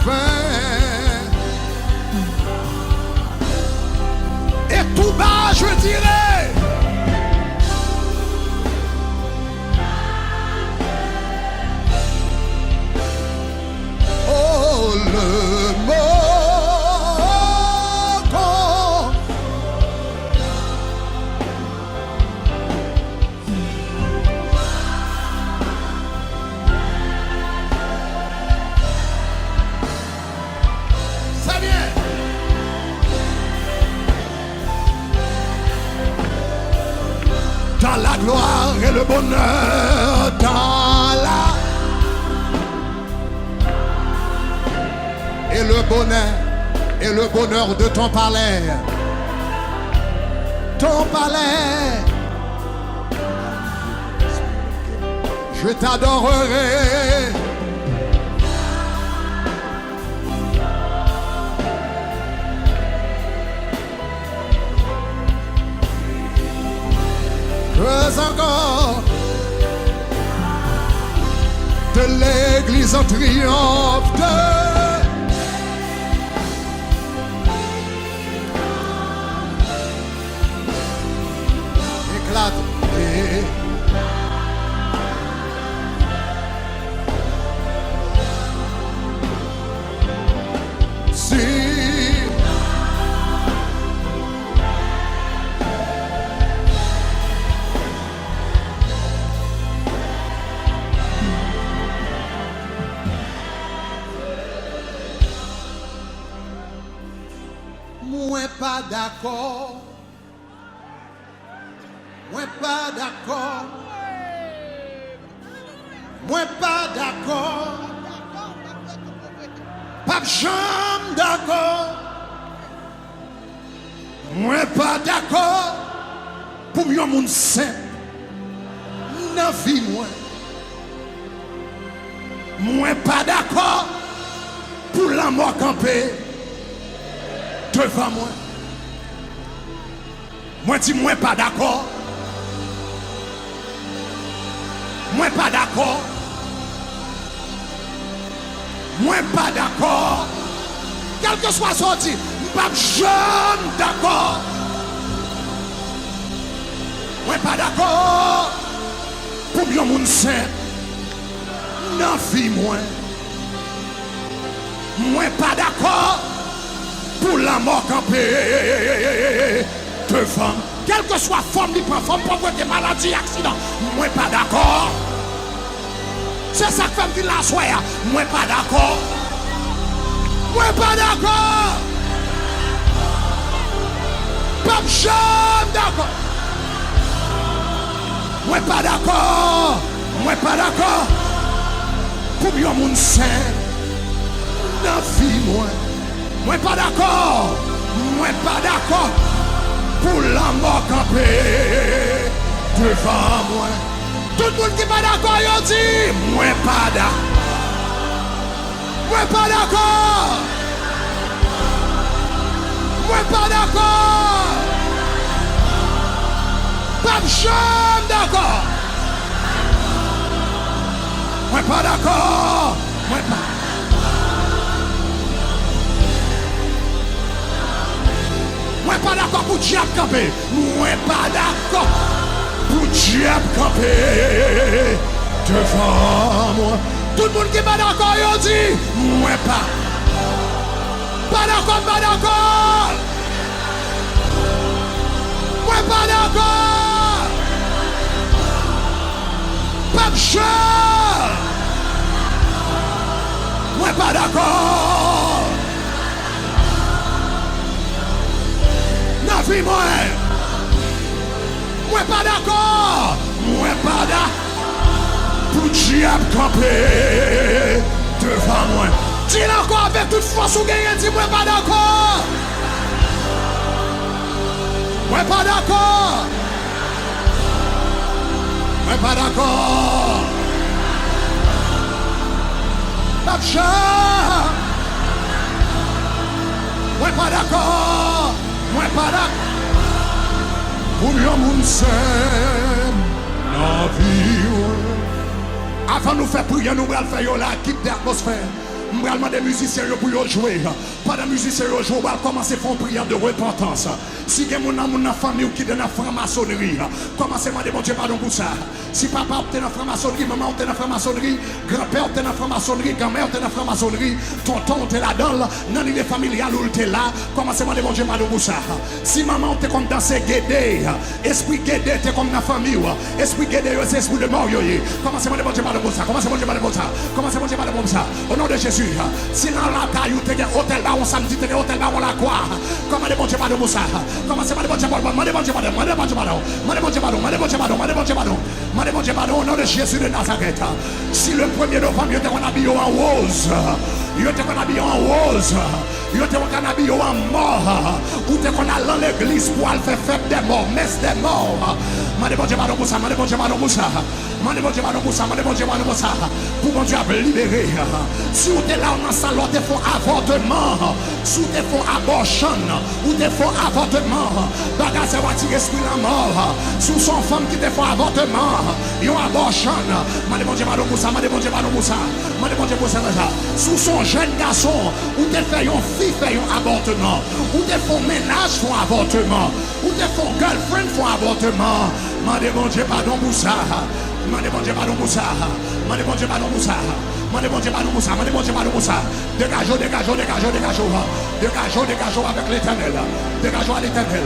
fait. Et tout bas, je dirais. Oh, le mot. Dans la gloire et le bonheur, dans la et le bonheur de ton palais, je t'adorerai. encore de l'église en triomphe éclate. Si moi pas d'accord, moi pas d'accord, moi pas d'accord, pas jamais d'accord, moi pas d'accord pour un monde simple dans la vie moi. Moi pas d'accord pour la mort campée devant moi. Moi dis moi pas d'accord. Moi pas d'accord. Moi pas d'accord. Quel que soit sorti, pas jamais d'accord. Moi pas d'accord pour un monde saint dans la vie moi. Moi pas d'accord pour la mort campée devant. Quelle que soit forme, forme, pauvreté, maladie, accident, moi pas d'accord. C'est ça que fait me dire la soirée. Moi pas d'accord. Moi pas d'accord. Pas jamais d'accord. Moi pas d'accord. Moi pas d'accord. Pour un monde saint dans la vie moi. Moi pas d'accord. Moi pas d'accord pour la mort campée devant moi. Tout le monde qui pas d'accord, il dit moi pas d'accord. Moi pas d'accord. Moi pas d'accord. Pas jamais d'accord. Moi pas d'accord. Moi pas. Moi pas d'accord pour diable camper. Moi pas d'accord pour diable camper devant moi. Tout le monde qui est pas d'accord, il dit moi pas. Pas d'accord, pas d'accord. Moi pas d'accord. Pas de jeu. Moi pas d'accord. N'a vie moi. Moi pas d'accord. Moi pas d'accord. Pour diable camper devant moi. Dis encore avec toute force ou gagne, dis moi pas d'accord. Moi pas d'accord. Moi pas d'accord. Pas de chat. Moi pas d'accord. Moi pas d'accord. Pour un monde sain, la vie. Avant nous faire prier, nous allons faire la quitte d'atmosphère. Nous allons demander aux musiciens pour jouer. Pendant que les musiciens jouent, on va commencer à faire une prière de repentance. Si il y a une famille qui est dans la franc-maçonnerie, commencez à demander mon Dieu pardon pour ça. Si papa est dans la franc-maçonnerie, maman est dans la franc-maçonnerie, grand-père est dans la franc-maçonnerie, grand-mère est dans la franc-maçonnerie, tonton est là-dedans, dans l'île familiale où tu es là, commencez à demander mon Dieu pardon pour ça. Si maman est comme dans ses guédés, esprit guédé est comme dans la famille, esprit guédé c'est esprit de mort, commencez à demander mon Dieu pardon pour ça. Commencez à demander mon Dieu pardon pour ça. Commencez à demander mon Dieu pardon pour ça. Au nom de Jésus. Si dans la taille où tu es hôtel là, on samedi, tu es hôtel là, on la croix. Comment de bon Dieu pardon pour ça? Commencez par le bon Dieu pardon, demandez bon Dieu pardon, demandez bon Dieu pardon, demandez bon Dieu pardon, demandez bon Dieu pardon, demandez bon Dieu pardon, demandez bon Dieu pardon au nom de Jésus de Nazareth. Si le 1er novembre, il était qu'on habille en rose, il était qu'on habille en rose, il était qu'on habille en mort, ou était qu'on a dans l'église pour aller faire fête des morts, messe des morts. Demandez bon Dieu pardon pour ça, demandez bon Dieu pardon pour ça. Mandez bon Dieu pardon pour ça, mandez bon Dieu pardon pour ça. Pour bon Dieu a libéré. Si vous êtes là dans sa loi, vous font avortement. Si vous font abortion, ou te font avortement. Bagage va tirer esprit la mort. Si vous sont femmes qui te font avortement, ils ont abortion. Mandez bon Dieu pardon pour ça, mandez bon Dieu pardon pour ça. Mandez bon Dieu pour ça. Si vous sont jeunes garçons, ou te fait une fille fait un avortement. Ou te font ménage font avortement. Ou te font girlfriend font avortement. Mandez bon Dieu pardon pour ça. Mandez bon Dieu pardon pour ça. Mandez bon Dieu pardon pour ça. Mandez bon Dieu pardon pour ça. Mandez bon Dieu pardon pour ça. Dégageons, dégageons, dégageons, dégageons. Dégageons, dégageons avec l'éternel. Dégageons à l'éternel.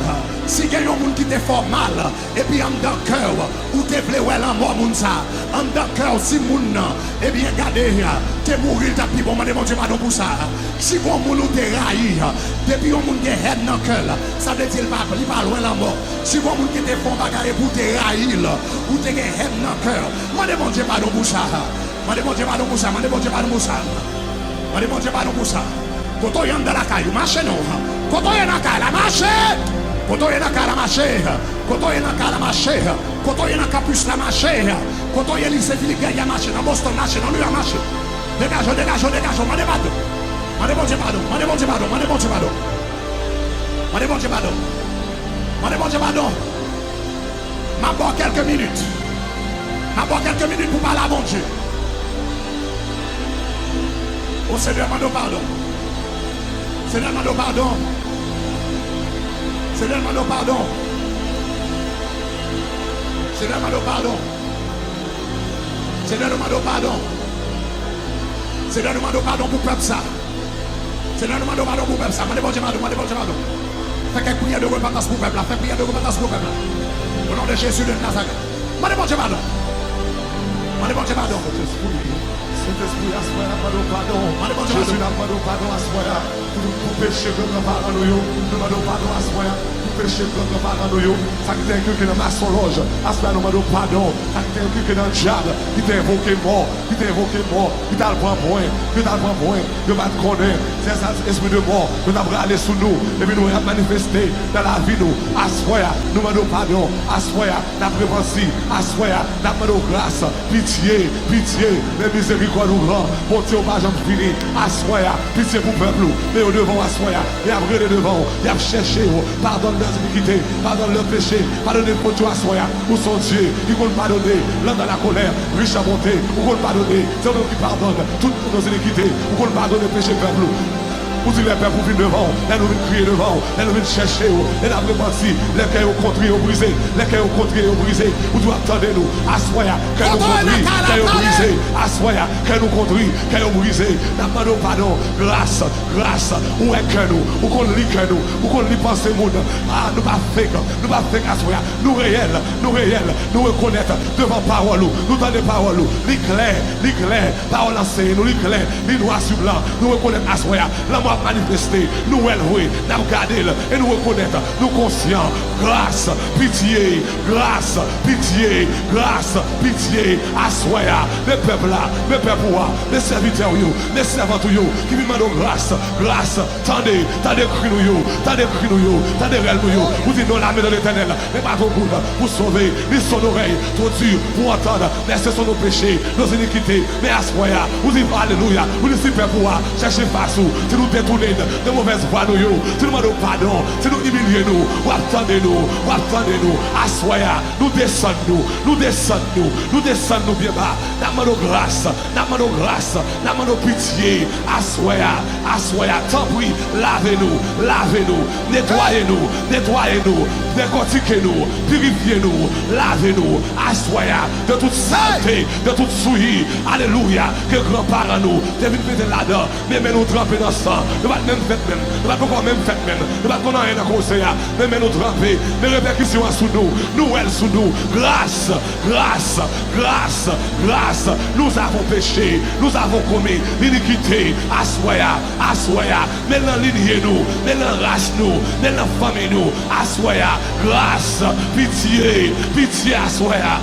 Si il y a un monde qui te fait mal, et puis en dans le cœur, ou te voulez ouais la mort, moun ça. En dans le cœur, si moun, et bien regardez, te mourir, t'as plus bon. Mandez bon Dieu pardon pour ça. Si bon moun ou te raï, depuis un monde qui est head dans le cœur, ça veut dire qu'il va loin la mort. Si bon moun qui te font bagarre pour te raïr, ou te head dans le cœur, mandez bon Dieu pardon pour ça. Mandez bon Dieu pardon pour ça, mandez bon Dieu pardon pour ça. Mandez bon Dieu pardon pour ça. Quand on est dans la caille, marchez non. Quand on est dans la caille, la marche. Quand on est dans la caille, la marche. Quand on est dans la caille, la marche. Quand on est dans la campus, la marche. Quand on est lycée Philippe, il y a marché. Dans Boston, marché. Dans New York, marché. Dégageons, dégageons, dégageons. Mandez pardon. Mandez bon Dieu pardon. Mandez bon Dieu pardon. Mandez bon Dieu pardon. Mandez bon Dieu pardon. Mandez bon Dieu pardon. M'abord quelques minutes. M'abord quelques minutes pour parler à bon Dieu. Oh Seigneur, demande pardon. Seigneur, demande pardon. Seigneur, demande pardon. Seigneur, demande pardon. Seigneur, demande pardon. Seigneur, demande pardon pour peuple ça. Seigneur, demande pardon pour peuple ça. Mandez bon Dieu pardon, mandez bon Dieu pardon. Fais quelques prières de repentance pour peuple là. Fais prière de repentance pour peuple là. Au nom de Jésus de Nazareth. Mandez bon Dieu pardon. Mandez bon Dieu pardon. Saint-Esprit, assoya, pardon. Jésus n'a pas de pardon, assoya. Pour pécher, comme pardon, nous demandons pardon, assoya. Pour pécher, comme pardon, nous. Ça qui t'a inculqué dans ma songe, assoya, nous demandons pardon. Ça qui t'a inculqué dans le diable, qui t'a invoqué mort, qui t'a invoqué mort, qui t'a le point point, qui t'a le point point, de pas te connaître. C'est ça, esprit de mort, nous avons râlé sous nous, et puis nous avons manifesté dans la vie, nous. Assoya, nous demandons pardon, assoya, la prévention, assoya, nous demandons grâce, pitié, pitié, les miséricordes. Nous grand, bon Dieu, pas jamais fini. Assoya, pitié pour le peuple, mais au devant, assoya, et après le devant, et à chercher, pardonne leurs iniquités, pardonne leurs péchés, pardonne pour Dieu, assoya, pour son Dieu, il compte pardonner, l'homme dans la colère, riche à bonté, il compte pardonner, c'est lui qui pardonne toutes nos iniquités, il compte pardonner le péché, peuple. Vous dites les pères pour venir devant, là nous venons crier devant, là nous venons chercher, et là nous repartis, les cœurs au contré, au brisé, les cœurs au contré, au brisé, vous devez attendre nous, assoya, cœur nous contré, cœur au brisé, assoya, cœur nous contré, cœur au brisé, n'a pas de pardon, grâce, grâce, où est que nous, où qu'on lit que nous, où qu'on lit penser monde, ah, nous pas fake, assoya, nous réel, nous reconnaître devant parole, nous donner parole, l'éclair, parole enseignée, nous l'éclair, les noirs sur blanc, nous reconnaître assoya, la mort manifester, nous élever, nous regarder et nous reconnaître, nous conscients, grâce, pitié, grâce, pitié, grâce, pitié, assoya, les peuples là, les peuples là, les serviteurs, les servantes qui nous demandent grâce, grâce, tendez, cri nous, tendez réel nous, vous dites non l'armée de l'éternel, mais pas trop good, pour sauver, ni son oreille, trop dur, pour entendre, mais ce sont nos péchés, nos iniquités, mais assoya, vous dites alléluia, vous dites si peuple là, cherchez face où, si nous détourner de mauvaises voies nous, si nous demandons pardon, si nous humilions nous, ou attendez-nous, assoya, nous descendons, nous descendons bien bas, nous demandons grâce, nous demandons pitié, assoya, tant pis, lavez-nous, nettoyez-nous, décortiquez-nous, purifiez-nous, lavez-nous, assoya, de toute saleté, de toute souillie, alléluia, que grands-parents nous, devine péter là-dedans, mais nous tremper dans le sang, nous ne même fait même, nous ne pas même fait même, nous ne pas rien à conseiller, mais nous tremper, mais répercussions sous nous, elles sous nous, grâce, nous avons péché, nous avons commis l'iniquité, assoya, mais l'enlignez nous, mais l'enrace nous, mais l'enfamez nous, assoya, grâce, pitié, assoya,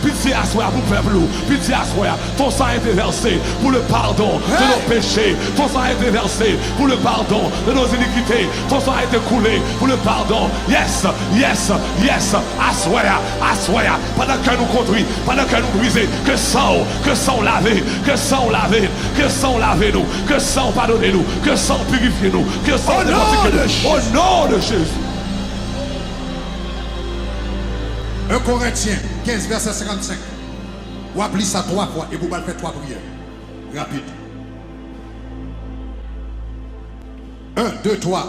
pour le peuple, pitié, assoya, ton sang a été versé pour le pardon de nos péchés, ton sang a été versé pour le pardon de nos iniquités. Ton sang a été coulé pour le pardon. Yes, yes, yes. Assoya, assoya. Pendant que nous conduisons, pendant que nous brisons, que sang lavé, que sang lavé, que sang lavé nous, que sang pardonne nous, que sang purifie nous, que sang au nom de Jésus. 1 Corinthiens 15, verset 55. Ou appelez ça 3 fois et vous allez faire 3 prières. Rapide. 1, 2, 3.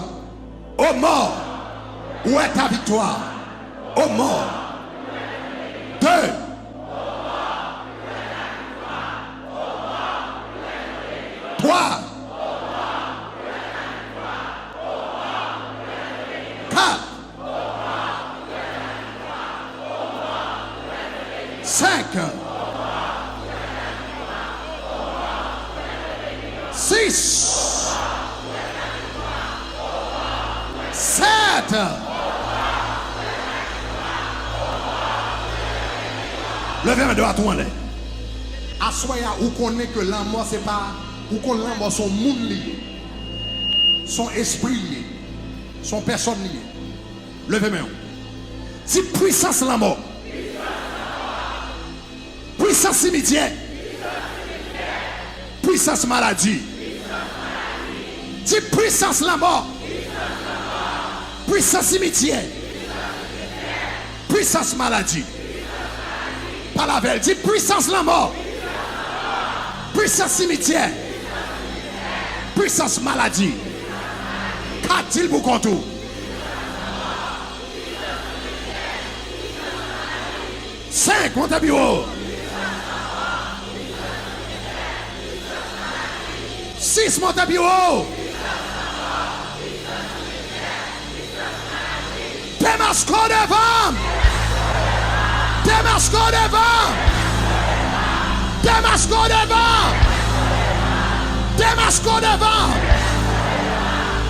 Ô mort, où est ta victoire? Ô mort. 2. 3. 4. 5. 6. 7. Levez mes deux à tout en l'air. Assoya ou connaît que l'amour c'est pas ou qu'on l'amour son monde lié, son esprit lié, son personne lié. Levez mes mains. Si puissance la mort, puissance cimetière, puissance maladie, si puissance la mort, puissance cimetière, puissance maladie. Par la veille, dit puissance la mort, puissance cimetière, puissance maladie. Qu'a-t-il pour contour? Cinq, monte bureau. 6, monte bureau. Damasco devant. Damasco devant. Damasco devant. Damasco devant.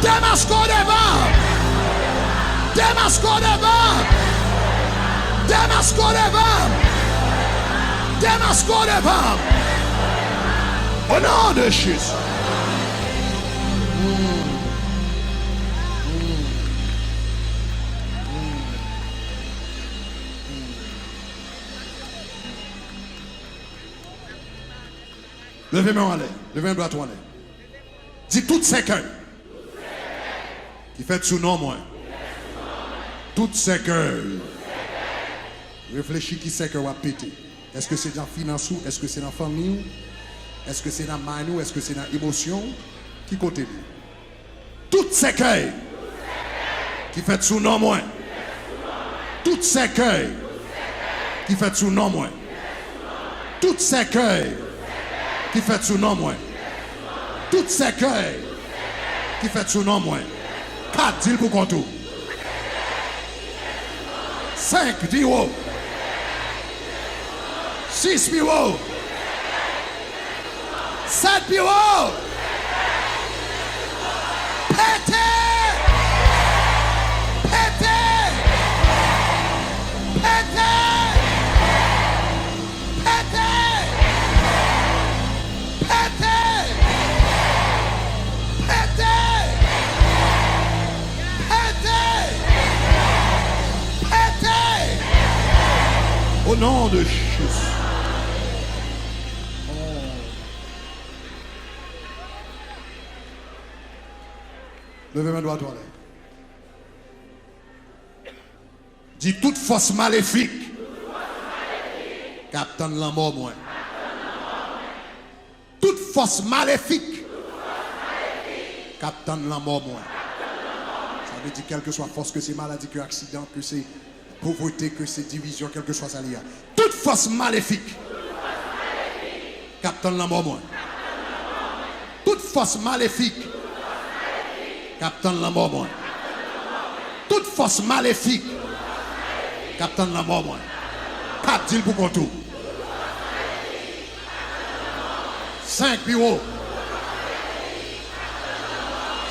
Damasco devant. Damasco devant. Damasco devant. Damasco devant. Au nom de Jésus. Levez-moi en l'air. Levez-moi en l'air. Dis toutes ces cœurs qui fait sous nom moi. Toutes ces cœurs. Réfléchis qui c'est que va péter. Est-ce que c'est dans finance ou est-ce que c'est dans famille? Est-ce que c'est dans manou? Est-ce que c'est dans émotion? Qui côté lui? Toutes ces cœurs qui fait sous nom moi. Toutes ces cœurs qui fait sous nom moi. Toutes ces cœurs qui fait sous nom moi. Toutes ces cœurs qui fait sous nom moi. 4, dis pour contour. 5, dis haut. 6, puis haut. 7, puis haut. Pété. Pété. Pété. Au nom de Jésus. Levez mes doigts à toi. Dis toute force maléfique. Captain la mort, moi. Toute force maléfique. Captain la mort, moi. Ça veut dire quelle que soit force, que c'est maladie, que accident, que c'est pauvreté, que c'est division, quelle que soit ça lié. Toute force maléfique. Captain la mort, moi. Toute force maléfique. Captain la mort, moi. Toute force maléfique. Captain la mort, moi. 4, dis pour contour. 5, bureaux.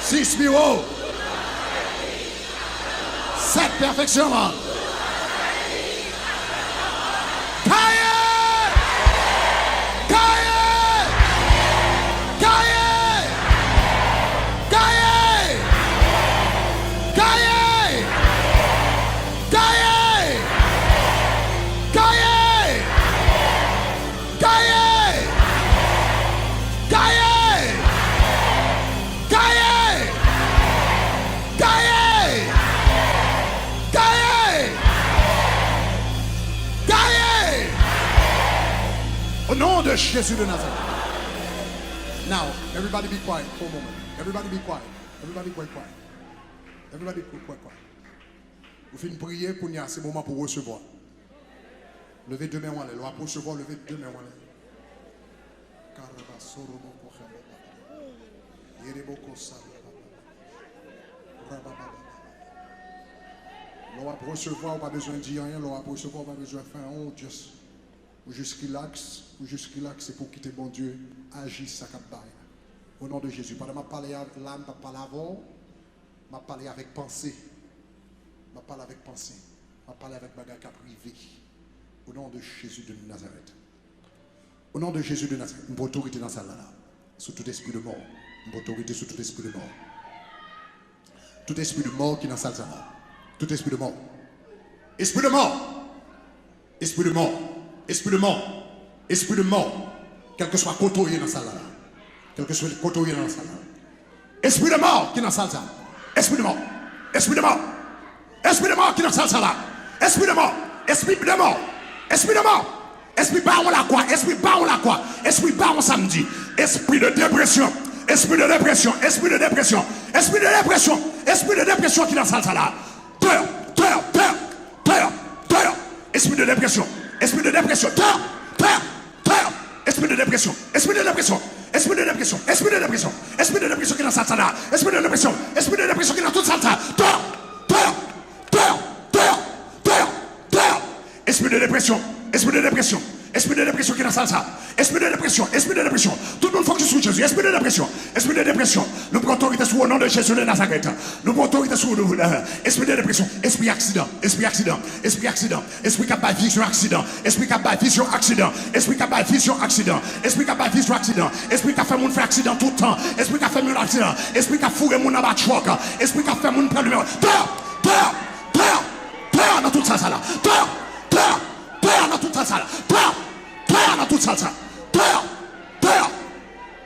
6, bureaux. 7, perfectionnement. Au nom de Jésus de Nazareth. Now, everybody be quiet for a moment. Everybody be quiet. Everybody be quiet. Everybody be quiet. Vous faites une prière pour nous, c'est le moment pour recevoir. Levez deux mains, on va recevoir, levez deux mains. L'on va recevoir, pas besoin de dire rien, l'on va recevoir, pas besoin de faire un juste relax, c'est pour quitter bon Dieu, agir sa campagne. Au nom de Jésus. Pendant que je parle là, je parle avant, je parle avec pensée. Je parle avec pensée. Je parle avec bagarre privé. Au nom de Jésus de Nazareth. Au nom de Jésus de Nazareth. Une autorité dans celle-là. Sous tout esprit de mort. Une autorité sous tout esprit de mort. Tout esprit de mort qui est dans celle-là. Tout esprit de mort. Esprit de mort. Esprit de mort. Esprit de mort. Esprit de mort. Quel que soit côté dans celle-là. Quel que soit côté dans celle-là. Esprit de mort qui est dans celle-là. Esprit de mort. Esprit de mort. Esprit de mort qui est dans celle-là. Esprit de mort. Esprit de mort. Esprit de mort. Esprit baron la quoi. Esprit baron la quoi. Esprit baron samedi. Esprit de dépression. Esprit de dépression. Esprit de dépression. Esprit de dépression. Esprit de dépression qui est dans celle-là. Peur. Peur. Peur. Peur. Peur. Esprit de dépression. Esprit de dépression. Peur. Peur. Peur. Esprit de dépression. Esprit de dépression. Esprit de dépression. Esprit de dépression. Esprit de dépression qui est dans celle-là. Esprit de dépression. Esprit de dépression qui est dans toute celle-là. Peur. Peur. Peur. Peur. Peur. Peur. Esprit de dépression. Esprit de dépression. Esprit de dépression qui est dans ça. Esprit de dépression. Esprit de dépression. Tout le monde focus sur Jésus. Esprit de dépression. Esprit de dépression. Nous prenons autorité sur le nom de Jésus de Nazareth. Nous prenons autorité sur le esprit de dépression. Esprit accident. Esprit accident. Esprit accident. Esprit capable vision accident. Esprit capable vision accident. Esprit capable vision accident. Esprit capable vision accident. Esprit qui a fait mon faire accident tout le temps. Esprit qui a fait mon accident. Esprit qui a fourré mon abat choc. Esprit qui a fait mon prendre peur. Peur. Peur. Peur dans toute ça là. Peur. Peur. Peur dans toute ça là. Peur. Peur dans toute ça. Peur. Peur.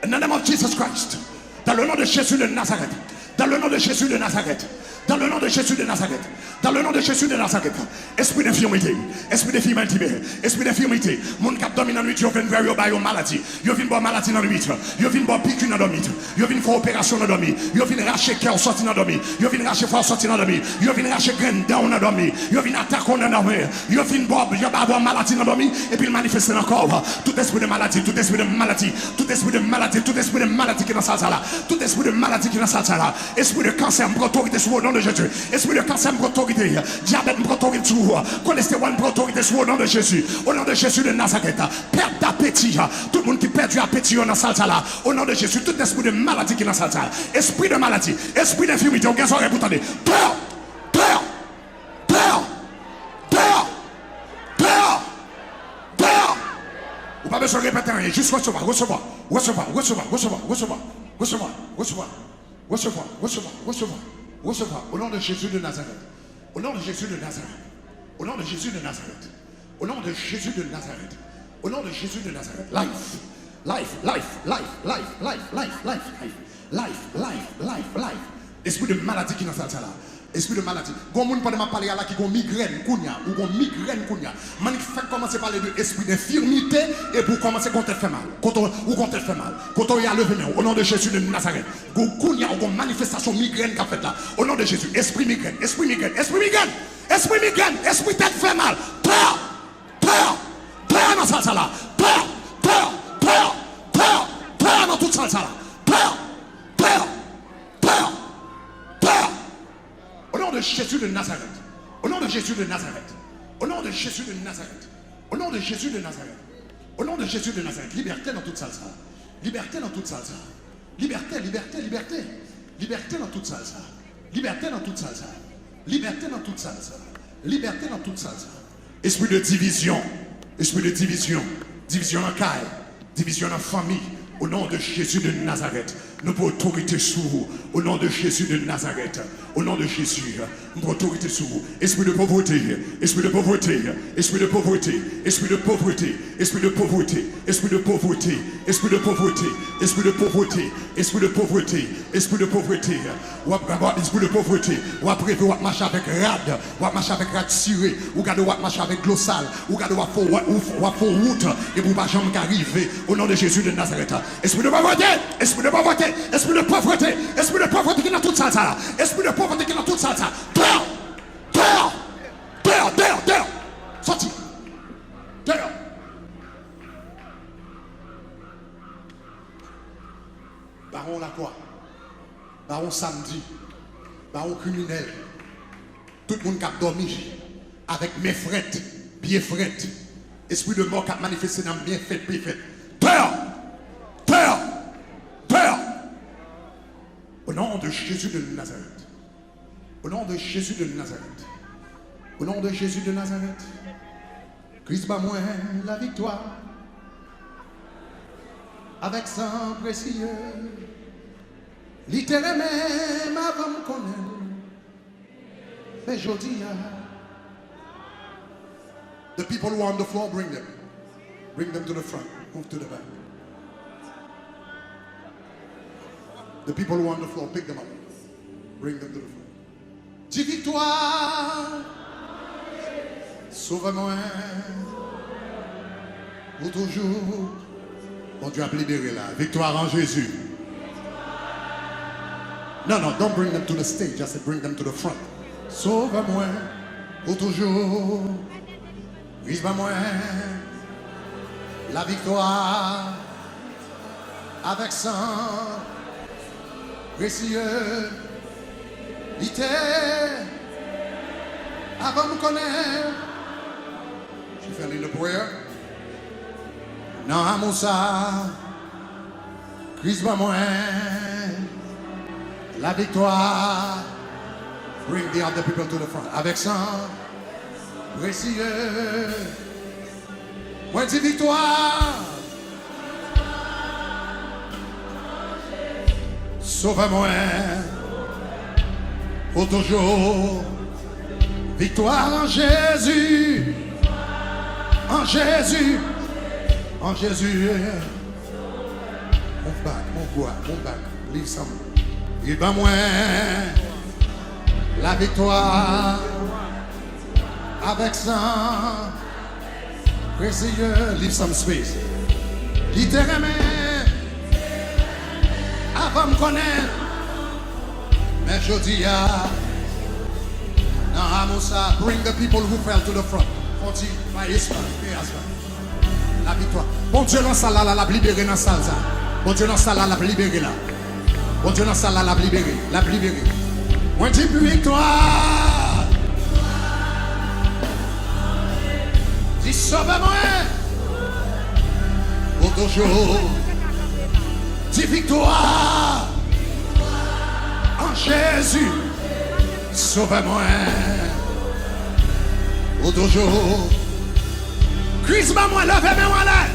In the name of Jesus Christ. Dans le nom de Jésus de Nazareth. Dans le nom de Jésus de Nazareth. Dans le nom de Jésus de Nazareth. Dans le nom de Jésus de Nazareth. Esprit d'infirmité. Esprit d'infirmité. Esprit d'infirmité. Mon cap domine dans la nuit. Yo vient voir yo ba yo maladie. Yo vient boire maladie dans la nuit. Yo vient boire piqûre dans la nuit. Yo vient faire opération dans la nuit. Yo vient racher cœur sorti dans la nuit. Yo vient racher force sorti dans la nuit. Yo vient racher graine down dans la nuit. Yo vient attaquer dans la nuit. Yo vient boire yo ba boire maladie dans la nuit et puis manifester encore. Tout esprit de maladie, tout esprit de maladie, tout esprit de maladie, tout esprit de maladie qui est dans ça là. Tout esprit de maladie qui est dans ça là. Esprit de cancer, autorité sur le nom de Jésus. Esprit de cancer, autorité. Diabète, autorité sur cholestérol, autorité sur le nom de Jésus. Au nom de Jésus de Nazareth. Perte d'appétit. Tout le monde qui perd du appétit dans ça là. Au nom de Jésus, tout esprit de maladie qui est dans ça là. Esprit de maladie, esprit d'infirmité, on gagne son réputation. Peur, peur, peur, peur, peur, peur. Vous pas besoin de répéter rien, juste recevoir, recevoir, recevoir, recevoir, recevoir, recevoir, recevoir, recevoir, recevoir, recevoir, recevoir, recevoir. Au nom de Jésus de Nazareth. Au nom de Jésus de Nazareth. Au nom de Jésus de Nazareth. Au nom de Jésus de Nazareth. Au nom de Jésus de Nazareth. Life. Life, life, life, life, life, life, life, life, life, life, life. Esprit de maladie qui est dans ça là. Esprit de maladie. Bon monde pas de parler là qui ont migraine kounya ou ont migraine kounya. Man fait commencer à parler de esprit d'infirmité et pour commencer quand elle fait mal. Quand elle fait mal. Quand on y a levé au nom de Jésus de Nazareth. Kounya ou une manifestation migraine qu'a fait là. Au nom de Jésus, esprit migraine, esprit migraine, esprit migraine, esprit migraine, esprit tête fait mal. Peur, peur, peur dans ça là. Peur, peur, peur, peur, peur dans toute ça là. Peur, peur, peur, peur. Au nom de Jésus de Nazareth. Au nom de Jésus de Nazareth. Au nom de Jésus de Nazareth. Au nom de Jésus de Nazareth. Au nom de Jésus de Nazareth. Liberté dans toute salsa. Liberté dans toute salsa. Liberté, liberté, liberté. Liberté dans toute salsa. Liberté dans toute salsa. Liberté dans toute salsa. Liberté dans toute salsa. Esprit de division. Esprit de division. Division en caille. Division en famille. Au nom de Jésus de Nazareth. nous avons autorité sur vous. Au nom de Jésus de Nazareth. Au nom de Jésus, nous avons autorité sur vous. Esprit de pauvreté, esprit de pauvreté, esprit de pauvreté, esprit de pauvreté, esprit de pauvreté, esprit de pauvreté, esprit de pauvreté, esprit de pauvreté, esprit de pauvreté, esprit de pauvreté, ou esprit de pauvreté, ou après vous marcher avec rad, ou marcher avec rad ciré, ou garder marcher avec glossal, ou garder ou route, et vous pas jamais arriver au nom de Jésus de Nazareth. Esprit de pauvreté, esprit de pauvreté, esprit de pauvreté, esprit de pauvreté qui est dans toute ça, esprit de pauvreté qui est dans toute ça, dehors, dehors, dehors, dehors, dehors, sorti, dehors. Baron la quoi? Baron samedi, baron criminel, tout le monde qui a dormi avec mes frettes, pieds frettes, esprit de mort qui a manifesté dans bien fait, bien fait. Peur! Peur! Peur! Au nom de Jésus de Nazareth. Au nom de Jésus de Nazareth. Au nom de Jésus de Nazareth. Christ bat moi la victoire. Avec sang précieux. Littéralement même avant me connaître. Mais je dis the people who are on the floor, bring them. Bring them to the front. Move to the back. The people who are on the floor, pick them up. Bring them to the front. Dis victoire. Sauve-moi. Pour toujours. Bon Dieu a libéré là. Victoire en Jésus. No, don't bring them to the stage. I said bring them to the front. Sauve-moi. Pour toujours. Brise-moi. La victoire. Avec sang. Précieux, littéraire, avant de me connaître, je fais une prière. Non, à Moussa, Christ va moi, la victoire, bring the other people to the front. Avec sang, précieux, moi dis victoire. Sauve-moi, pour toujours, victoire en Jésus, en Jésus, en Jésus. Mon bac, leave some. Il va moins, la victoire, avec sang, précieux, leave some space. Littéralement. Avant me connaître, mais je dis non, Amoussa, bring the people who fell to the front. Continue, la victoire. Bon Dieu dans ça là, la libéré dans ça. Bon Dieu dans ça là, la libéré là. Bon Dieu dans ça là, la libéré, la libéré. Moi dis victoire. Dis sauve-moi. Pour toujours. Dis victoire en Jésus, sauve-moi au toujours. Christ m'a moi, levez-moi là.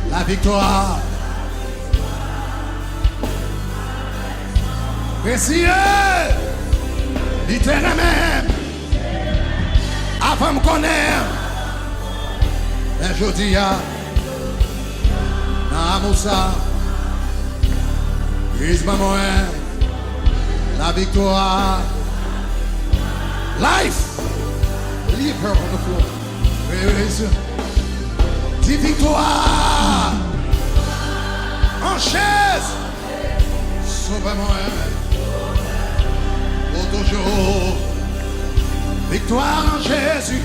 La victoire, précieux, littéralement, avant me connaître, un jour dis Moussa. Christ m'a moi, la victoire, life, leave her on the floor. Praise. Dis victoire, en chaise, sauve-moi, pour toujours, victoire en Jésus,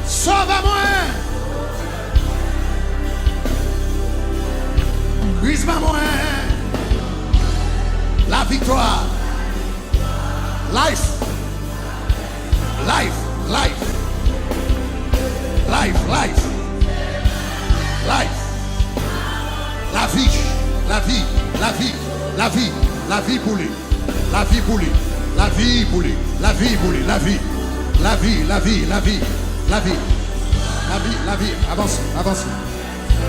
sauve-moi. Christ m'a moi, la victoire, life, life, life, life, life, life, la vie, la vie, la vie, la vie, la vie pour lui, la vie pour lui, la vie pour lui, la vie pour lui, la vie, la vie, la vie, la vie, la vie, la vie, la vie, avance, avance.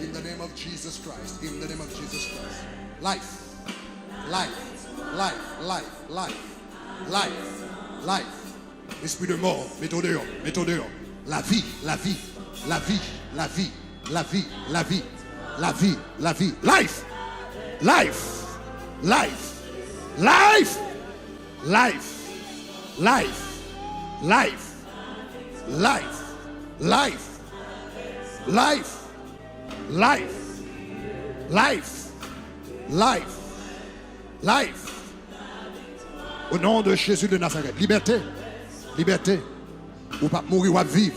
In the name of Jesus Christ. In the name of Jesus Christ. Life. Life. Life. Life. Life. Life. Life. Esprit de mort. Mettez dehors. Mettez dehors. La vie. La vie. La vie. La vie. La vie. La vie. La vie. La vie. Life. Life. Life. Life. Life. Life. Life. Life. Life. Life. Life. Life. Life. Life. Au nom de Jésus de Nazareth. Liberté. Liberté. Ou pas mourir ou pas vivre.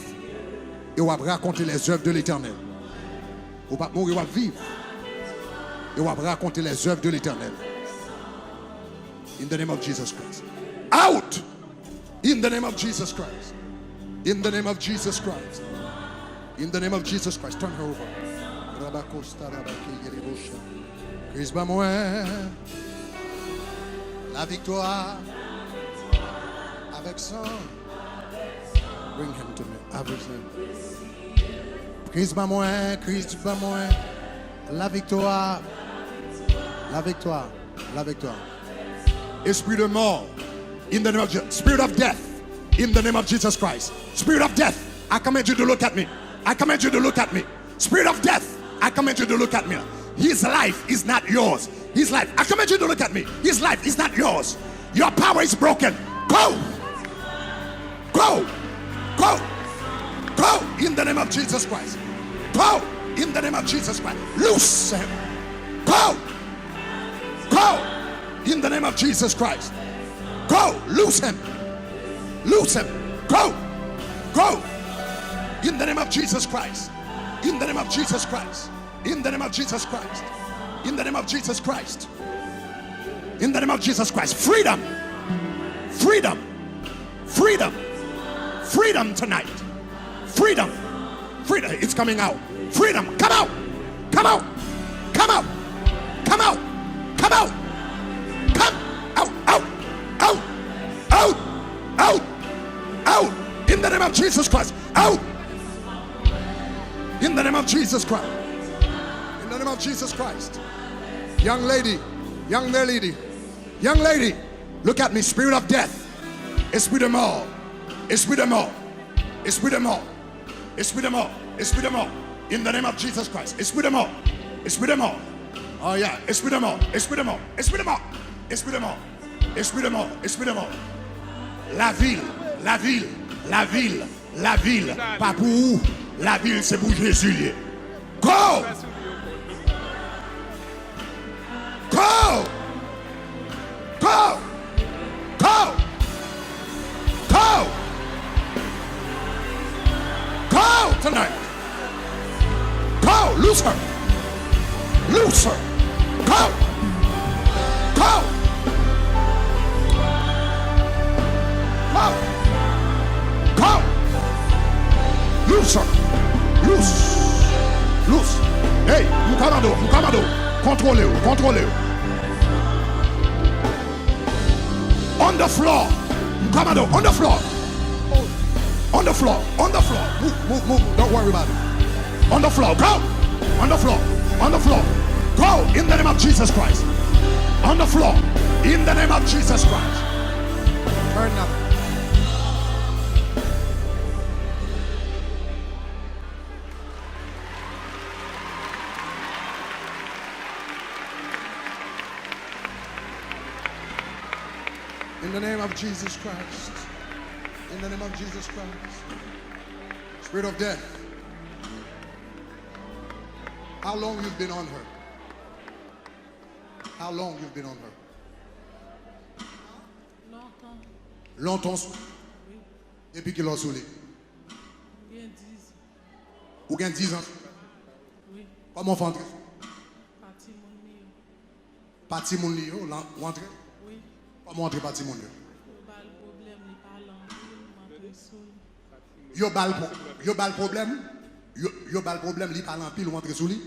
Et ou pas raconter les œuvres de l'Éternel. Ou pas mourir ou pas vivre. Et ou pas raconter les œuvres de l'Éternel. In the name of Jesus Christ. Out. In the name of Jesus Christ. In the name of Jesus Christ. In the name of Jesus Christ. Turn her over. Christ ba moi. La victoire. Avec son. Bring him to me. Avec son. Christ ba moi. Christ ba moi. La victoire. La victoire. La victoire. Esprit de mort. In the name of Jesus. Spirit of death. In the name of Jesus Christ. Spirit of death. I command you to look at me. I command you to look at me. Spirit of death. I command you to look at me. His life is not yours. His life. I command you to look at me. His life is not yours. Your power is broken. Go. Go. Go. Go. In the name of Jesus Christ. Go. In the name of Jesus Christ. Loose him. Go. Go. In the name of Jesus Christ. Go. Loose him. Loose him. Go. Go. In the name of Jesus Christ. In the name of Jesus Christ. In the name of Jesus Christ. In the name of Jesus Christ. In the name of Jesus Christ. Freedom. Freedom. Freedom. Freedom tonight. Freedom. Freedom. It's coming out. Freedom. Come out. Come out. Come out. Come out. Come out. Come out. Out. Out. Out. Out. Out. In the name of Jesus Christ. Out. In the name of Jesus Christ. In the name of Jesus Christ. Young lady. Young lady. Young lady. Look at me. Spirit of death. Esprit de mort. Esprit de mort. Esprit de mort. Esprit de mort. Esprit de mort. In the name of Jesus Christ. Esprit de mort. Esprit de mort. Oh yeah. Esprit de mort. Esprit de mort. Esprit de mort. Esprit de mort. Esprit de mort. Esprit de mort. La ville. La ville. La ville. La ville. Pas pour vous. La ville, c'est pour Jésus. Go! Go! Go! Go! Go! Go tonight. Go! Loose her. Loose her. Go! Go! Go! Go! Loose her. Loose. Loose. Hey, Mukamadour. Contrôlez-vous. Contrôlez-vous. On the floor. Mukamadour. On the floor. On the floor. On the floor. Move. Don't worry about it. On the floor. Go. On the floor. On the floor. Go in the name of Jesus Christ. On the floor. In the name of Jesus Christ. Turn up. In the name of Jesus Christ. In the name of Jesus Christ. Spirit of death. How long you've been on her? How long you've been on her? Longtemps. Longtemps. Oui. Depuis qu'il a saoulé. Bien 10. Ou bien 10 ans. Oui. Comment faut entrer? Parti mon nez. Parti mon lit, ou entrer? Oui. Comment entrer parti mon lit? Pas le problème, il parle en pile, m'entrer seul. Yo bal problème. Yo bal problème, li parle en pile ou entrer sous lui.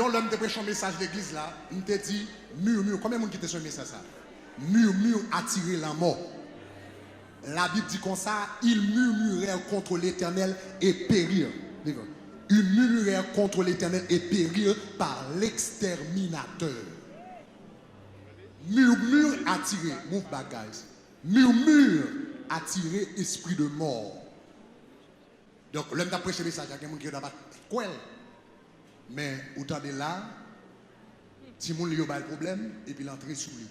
l'homme te prêche un message d'église là, il te dit murmure. Combien de monde qui était sur le message ça? Murmure attirer la mort. La Bible dit comme ça, ils murmurèrent contre l'Éternel et périrent. Ils murmurèrent contre l'Éternel et périrent par l'exterminateur. Murmure attirer, move back guys. Murmure attirer esprit de mort. Donc l'homme t'a prêché le message, il y a quelqu'un qui n'a pas quoi. Mais autant de là, si mon lieu a le problème, et puis l'entrée sous lui.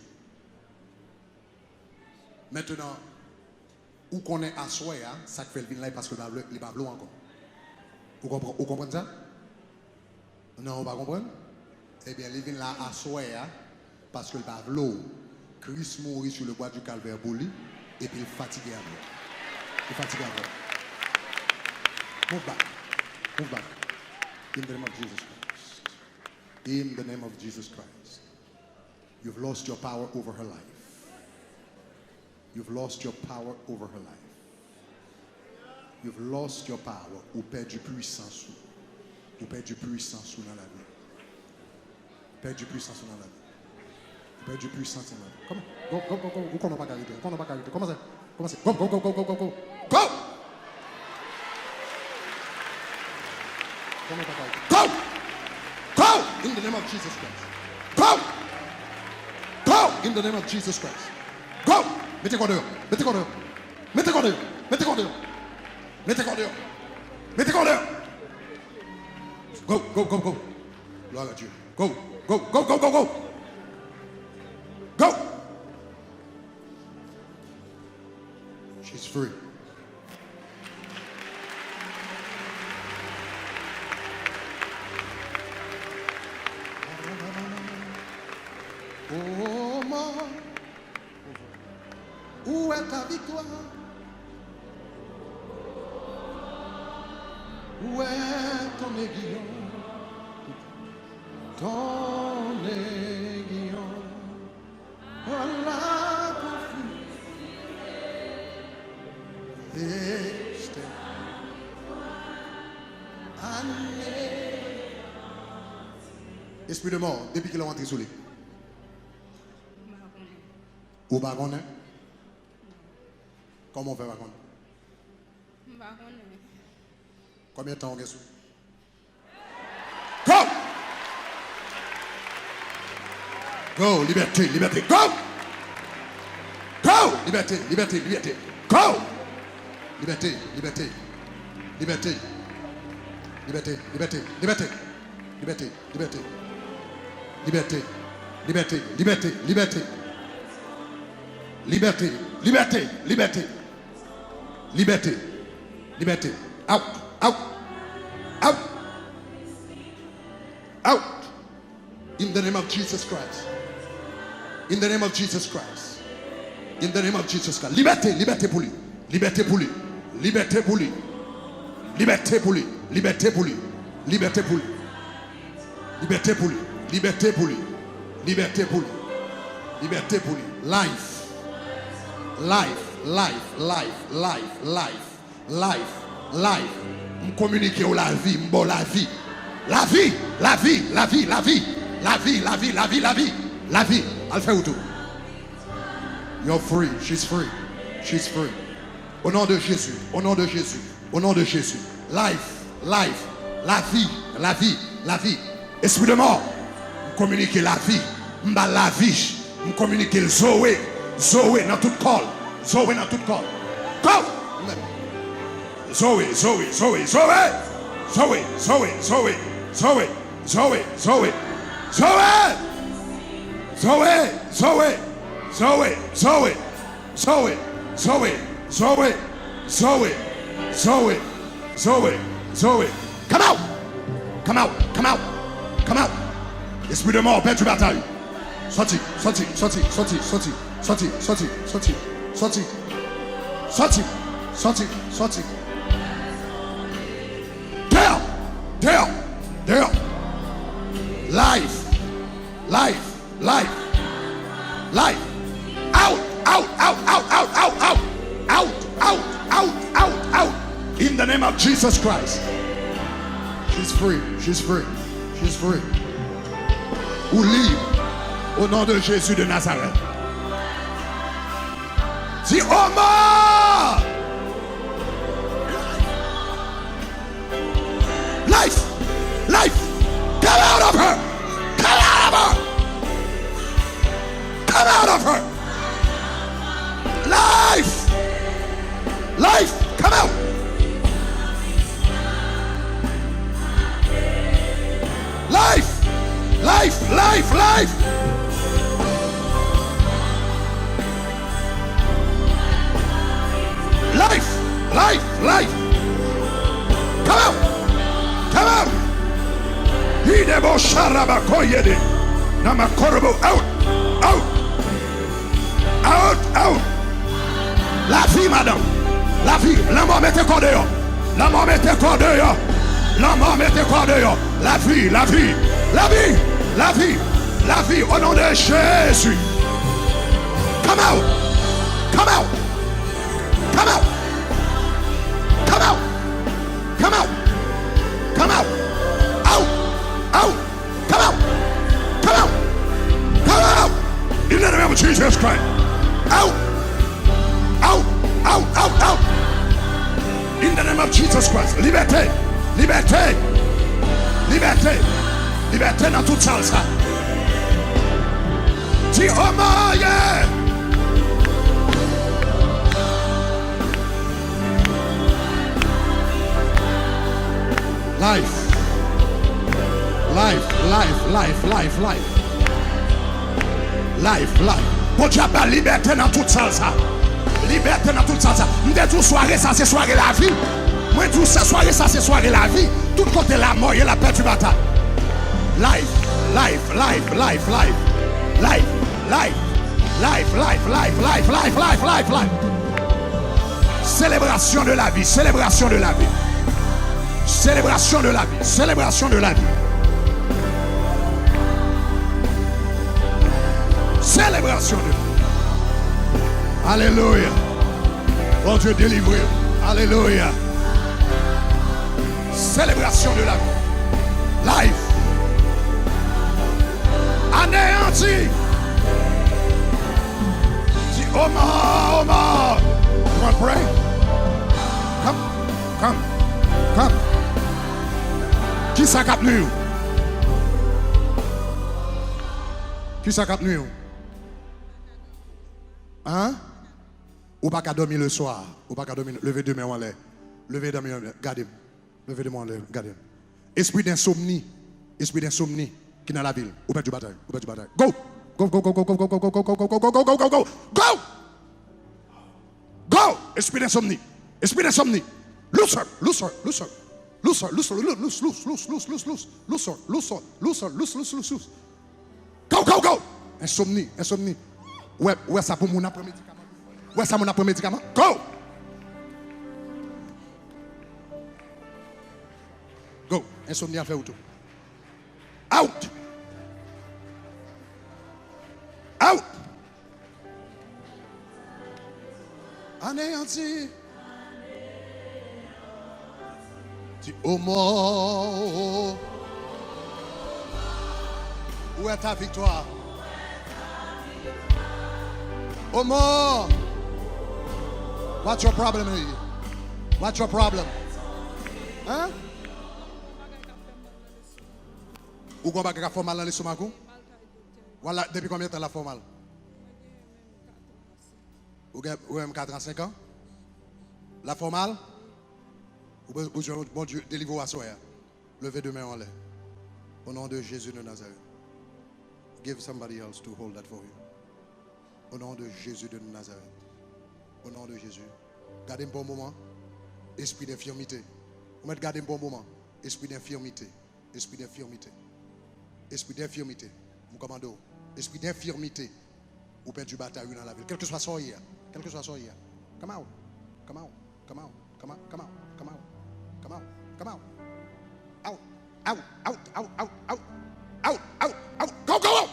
Maintenant, où qu'on est à soi, ça fait le vin là parce que les pas encore. Vous comprenez ça? Non, vous ne comprenez pas? Eh bien, les vins là à soi, parce que le pas l'eau. Christ mourit sur le bois du calvaire pour lui, et puis il est fatigué à lui. Il est fatigué à lui. Move back. Move back. In the name of Jesus Christ. In the name of Jesus Christ. You've lost your power over her life. You've lost your power over her life. You've lost your power. Ou perdu puissance. Ou perdu puissance dans la vie. Perdu puissance dans la vie. Perdu puissance dans la vie. Comment? Go, go, go, go. Ou qu'on n'a pas qualité. Qu'on n'a pas qualité. Comment ça? Comment ça? Go, go, go, go, go, go, go. Go! Go! Go! In the name of Jesus Christ. Go! Go! In the name of Jesus Christ. Go! Mettez quoi dehors? Mettez quoi dehors? Mettez quoi dehors? Mettez quoi dehors? Mettez quoi dehors? Mettez quoi dehors? Go, go, go, go. Gloire à Dieu. Go, go, go, go, go, go. Go! She's free. Oh mort, où est ta victoire? Où est ton aiguillon? Ton aiguillon, voilà pour finir. Esprit de mort, depuis qu'il est rentré sous lui. Ou pas qu'on est? Comment on fait pas qu'on est? Combien de temps on est sous? Go! Go, liberté, liberté, go! Go! Liberté, liberté, liberté, go! Liberté, liberté, liberté, liberté, liberté, liberté, liberté, liberté, liberté, liberté, liberté, liberté. Liberté, liberté, liberté, liberté, liberté. Out, out, out, out. In the name of Jesus Christ. In the name of Jesus Christ. In the name of Jesus Christ. Liberté, liberté pour lui. Liberté pour lui. Liberté pour lui. Liberté pour lui. Liberté pour lui. Liberté pour lui. Liberté pour lui. Liberté pour lui. Liberté pour lui. Liberté pour lui. Life. Life, life, life, life, life, life, life. Je communique la vie, bon la vie. La vie, la vie, la vie, la vie, la vie, la vie, la vie, la vie, la vie. Elle fait tout. You're free, she's free, she's free. Au nom de Jésus, au nom de Jésus, au nom de Jésus. Life, life, la vie, la vie, la vie. Esprit de mort, je communique la vie, m'ba la vie, je communique le Zoé. Zoé dans tout col. Zoé dans tout col. Go! Zoé, Zoé, Zoé, Zoé. Zoé, Zoé, Zoé, Zoé, Zoé, Zoé. Zoé! Zoé, Zoé, Zoé, Zoé, Zoé, Zoé, Zoé, Zoé, Zoé, Zoé, Zoé. Come out! Come out! Come out! Come out! Esprit de mort, perdu bataille. Sorti, sorti, sorti, sorti, sorti. Sorti, sorti, sorti, sorti, sorti, sorti, sorti. Dehors, dehors, dehors. Life, life, life, life. Out, out, out, out, out, out, out, out, out, out, out, out. In the name of Jesus Christ. She's free, she's free, she's free, ou libre. Au nom de Jésus de Nazareth. Dis oh mort! Life! Life! Come out of her! Come out of her! Come out of her! Life! Life! Come out! Life! Life! Life! Life! Life! Life! Life! Come out! Come out! Idebo sharaba koyede. Namakorobo out! Out! Out! Out! La vie, madame! La vie! La mort mettez corps dehors! La mort mettez corps dehors! La mort mettez corps dehors! La vie! La vie! La vie! La vie! La vie! Au nom de Jésus! Come out! Come out! Come out! Come out! Come out! Come out! Out! Out! Come out! Come out! Come out! In the name of Jesus Christ! Out! Out! Out! Out! Out! In the name of Jesus Christ! Liberté! Liberté! Liberté! Liberté dans toute salsa! Dis oh my yeah! Life, life, life, life, life, life. Life, life. Bon Dieu a liberté dans toute ça. Liberté dans toute ça. M'dé tout soirée ça c'est soirée la vie. Moi tout ça soirée ça c'est soirée la vie. Tout côté la mort et la perte du bataille. Life, life, life, life, life. Life, life. Life, life, life, life, life, life, life, life. Célébration de la vie, célébration de la vie. Célébration de la vie, célébration de la vie. Célébration de la vie. Alléluia. Bon Dieu délivré. Alléluia. Célébration de la vie. Life. Anéanti. Dis oh mort, oh mort. You want to pray? Come, come, come. Qui ça cap nous? Qui ça cap nous? Hein? Ou pas qu'à dormir le soir? Ou pas qu'à dormir? Levez deux mains en l'air. Levez deux mains en l'air. Gardez. Levez deux mains en l'air. Gardez. Esprit d'insomnie. Esprit d'insomnie qui est dans la ville. Ou pas du bataille. Ou pas du bataille. Go! Go, go, go, go, go, go, go, go, go, go, go, go, go, go, go, go, go! Go! Esprit d'insomnie. Esprit d'insomnie. Loose her, loose her, loose her. Loose her, loose her, loose, loose, loose, loose, loose, loose, loose her, loose her, loose her, loose, loose, loose, loose. Go, go, go! Insomnie, insomnie. Ouais, ça pour mon après médicament. Ouais, ça mon après médicament. Go! Go! Insomnie à faire tout. Out! Out! Anéanti. Dis oh mort. Où est ta victoire? Oh mort. What's your problem here? What's your problem? Hein? Ou qu'on va faire mal dans les stomac? Voilà, depuis combien de temps la fait mal? Ou avez 45 ans? La fait mal? Ou bon Dieu, délivre-vous à soi. Levez deux mains en l'air. Au nom de Jésus de Nazareth. Give somebody else to hold that for you. Au nom de Jésus de Nazareth. Au nom de Jésus. Gardez un bon moment. Esprit d'infirmité. Vous mettez garder un bon moment. Esprit d'infirmité. Esprit d'infirmité. Esprit d'infirmité. Vous commandez. Esprit d'infirmité. Vous perdez du bataille dans la ville. Quel que soit son hier. Quel que soit son hier. Come out. Come out. Come out. Come out. Come out. Come out. Come out. Come out. Out. Out. Out. Out. Out. Out. Out. Out. Out. Go. Go. Out.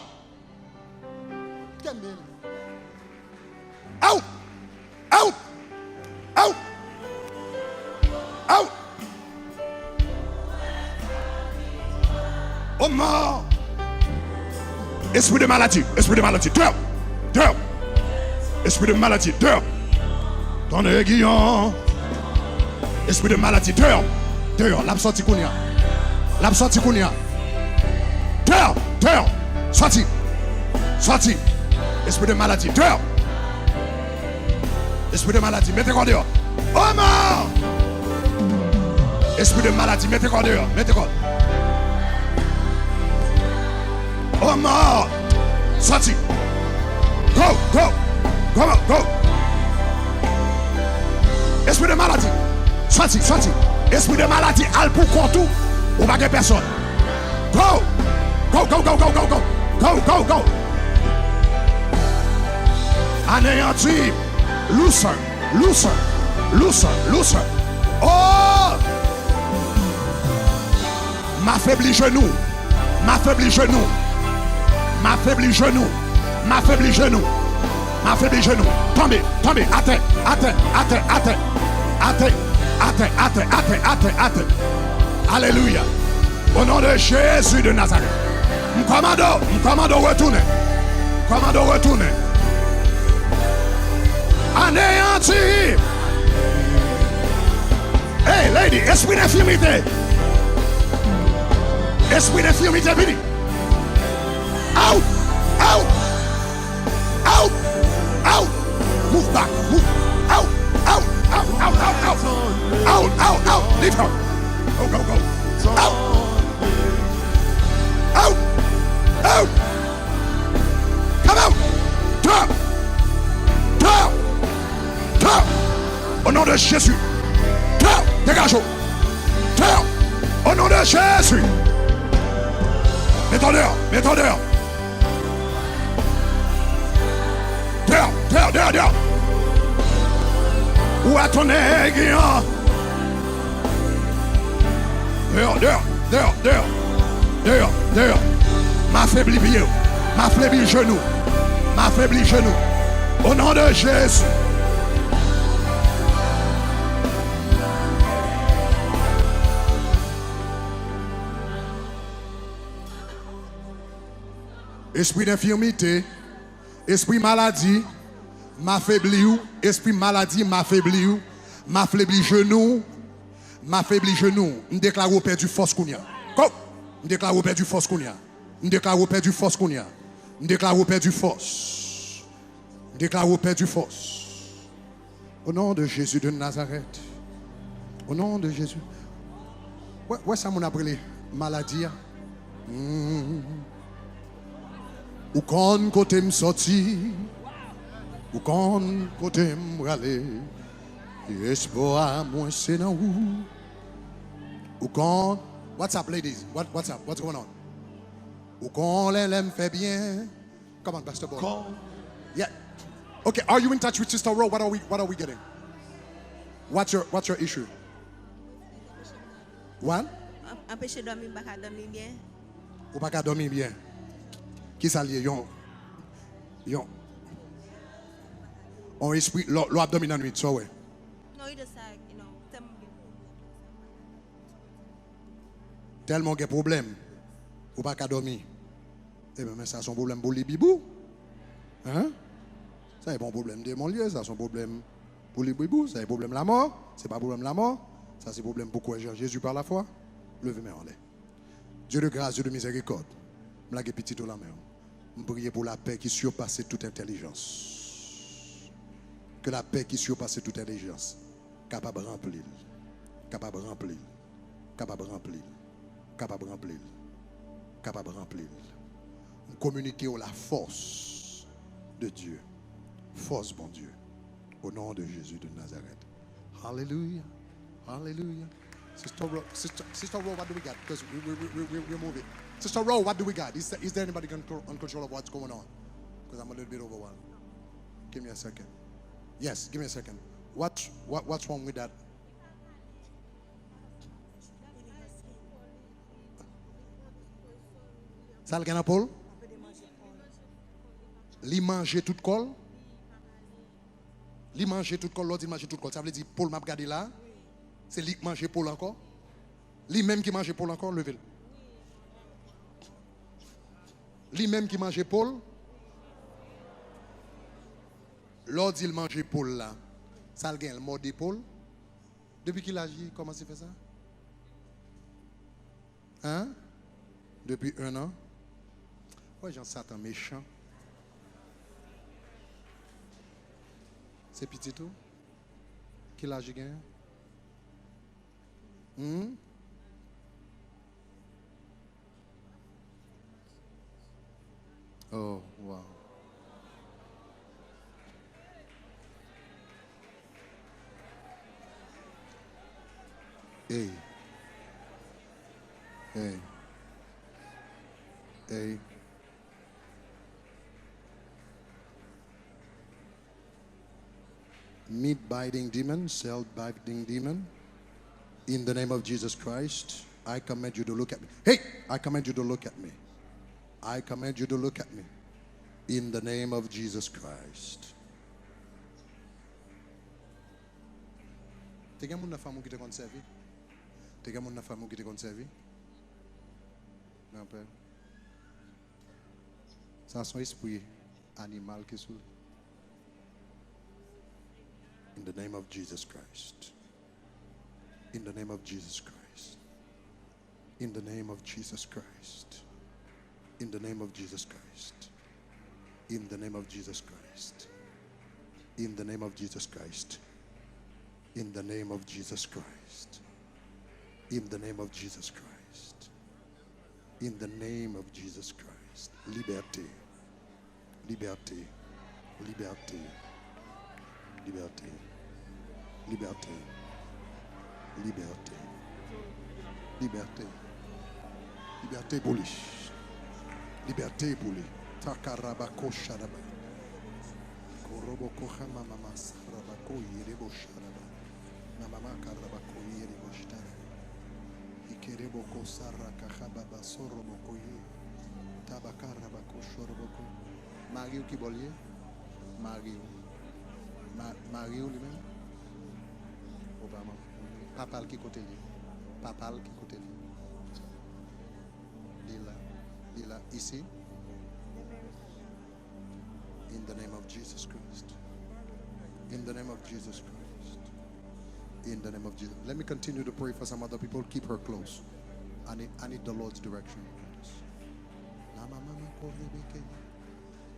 Get me. Out. Out. Out. Out. Oh mort. Esprit de maladie, dehors, dehors. Esprit de maladie, dehors. Ton aiguillon. Esprit de maladie, dehors, dehors. L'absorti kounia. L'absorti kounia. Dehors, dehors. Sorti, sorti. Esprit de maladie, dehors. Esprit de maladie, mettez-moi dehors. Oh mort! Esprit de maladie, mettez-moi dehors, mettez-moi. Oh mort! Sorti. Go, go, go, go. Esprit de maladie, sorti, sorti. Esprit de maladie, al pour contou, ou pas de personne. Go, go, go, go, go, go, go, go, go, go. Anéanti, looser, looser, looser, looser. Oh! M'affaibli genou, m'affaibli genou, m'affaibli genou, m'affaibli genou, m'affaibli genou. Tombez, tombez, atteint, atteint, atteint, atteint, atteint, atteint, atteint, atteint, atteint, atteint. Alléluia. Au nom de Jésus de Nazareth. M'commando retourner. Commando retourner. Anéanti. Hey, lady, esprit d'infirmité. Esprit d'infirmité, vini. Out, out, out, out. Move back, move. Out, out, out, out, out, out. Out, out, out. Leave her. Go, go, go. Out. Out. Out. Come out. Drop. Drop. Drop. Au nom de Jésus. Drop. Dégage. Drop. Au nom de Jésus. Mets-toi dehors. Mets-toi dehors. Dehors. Dehors. Dehors. Dehors. Où est ton aiguillon? Dehors. Dehors. Dehors. Dehors. Dehors. Dehors. M'affaibli pied. M'affaibli genou. M'affaibli genou. Au nom de Jésus. Esprit d'infirmité, esprit maladie, m'affaibli ou, esprit maladie, m'affaibli ou, m'affaibli genou, m'affaibli genou. On déclare au père du force kounia. Go! On déclare au père du force kounia. On déclare au père du force kounia. On déclare au père du force. On déclare au père du force. Au nom de Jésus de Nazareth. Au nom de Jésus. Ouais, ça m'on appelé maladie. Ou quand côté me sorti, ou quand côté me râler, espoir moi c'est dans où. Ou quand, what's up ladies? What's up? What's going on? Ou quand l'aime fait bien. Come on, Pastor Boy. Yeah. Okay, are you in touch with Sister Ro? What are we getting? What's your issue? What? Empêcher de dormir, pas dormir bien. Ou pas dormir bien. Qui s'allie yon on esprit l'abdomen en nuit so ouais. Non, il de ça, Tellement de problème ou pas qu'à dormir. Eh bien mais ça son problème pour les bibou. Hein? Ça c'est pas un problème démoniaque, ça c'est un problème pour les bibou, ça c'est un problème la mort, c'est pas un problème la mort, ça c'est un problème pour quoi Jésus par la foi. Levez-moi en l'air. Dieu de grâce, Dieu de miséricorde. Blague petit au la main. Je prie pour la paix qui surpasse toute intelligence. Que la paix qui surpasse toute intelligence, capable de remplir, capable de remplir, capable de remplir, capable de remplir, capable de remplir. Communiquer la force de Dieu. Force, bon Dieu. Au nom de Jésus de Nazareth. Hallelujah. Hallelujah. Sister Ro, what do we got? Because we're moving. Sister Ro, what do we got? Is there anybody on control of what's going on? Because I'm a little bit overwhelmed. Give me a second. Yes, give me a second. What's wrong with that? Ça le Paul? Li manger toute colle? Li manger toute colle, l'autre il mange toute colle. Ça veut dire Paul m'a regardé là? C'est lui qui mange Paul encore? Lui même qui mange Paul encore, levez-le. Lui-même qui mangeait Paul. L'autre dit il mangeait Paul là. Ça le gagne, le mort d'épaule. Depuis qu'il agit, comment il fait ça? Hein? Depuis 1 an. Ouais, Jean Satan méchant. C'est petit tout? Qu'il agit gagne? Oh, wow. Hey. Hey. Hey. Meat biting demon, cell biting demon. In the name of Jesus Christ, I command you to look at me. Hey, I command you to look at me. I command you to look at me. In the name of Jesus Christ. T'es quelqu'un de femme qui te conserve? T'es quelqu'un de femme qui te conserve? Non, père. Ça son esprit animal qui est sous. In the name of Jesus Christ. In the name of Jesus Christ. In the name of Jesus Christ. In the name of Jesus Christ. In the name of Jesus Christ. In the name of Jesus Christ. In the name of Jesus Christ. In the name of Jesus Christ. In the name of Jesus Christ. Liberté. Liberté. Liberté. Liberté. Liberté. Liberté. Liberté. Liberté pour lui. Liberté pour lui. Takarabako sharaba. Koroboko hamama sarabako yerebo sharaba. Namama karabako yerebo sharaba. Ikereboko saraka hababa soroboko ye. Tabakarabako shoroboko. Mario qui bollier? Mario. Mario lui-même? Obama. Papal qui côté lui? Papal qui côté lui? Lila, ici? In the name of Jesus Christ. In the name of Jesus Christ. In the name of Jesus. Let me continue to pray for some other people. Keep her close. I need the Lord's direction on this.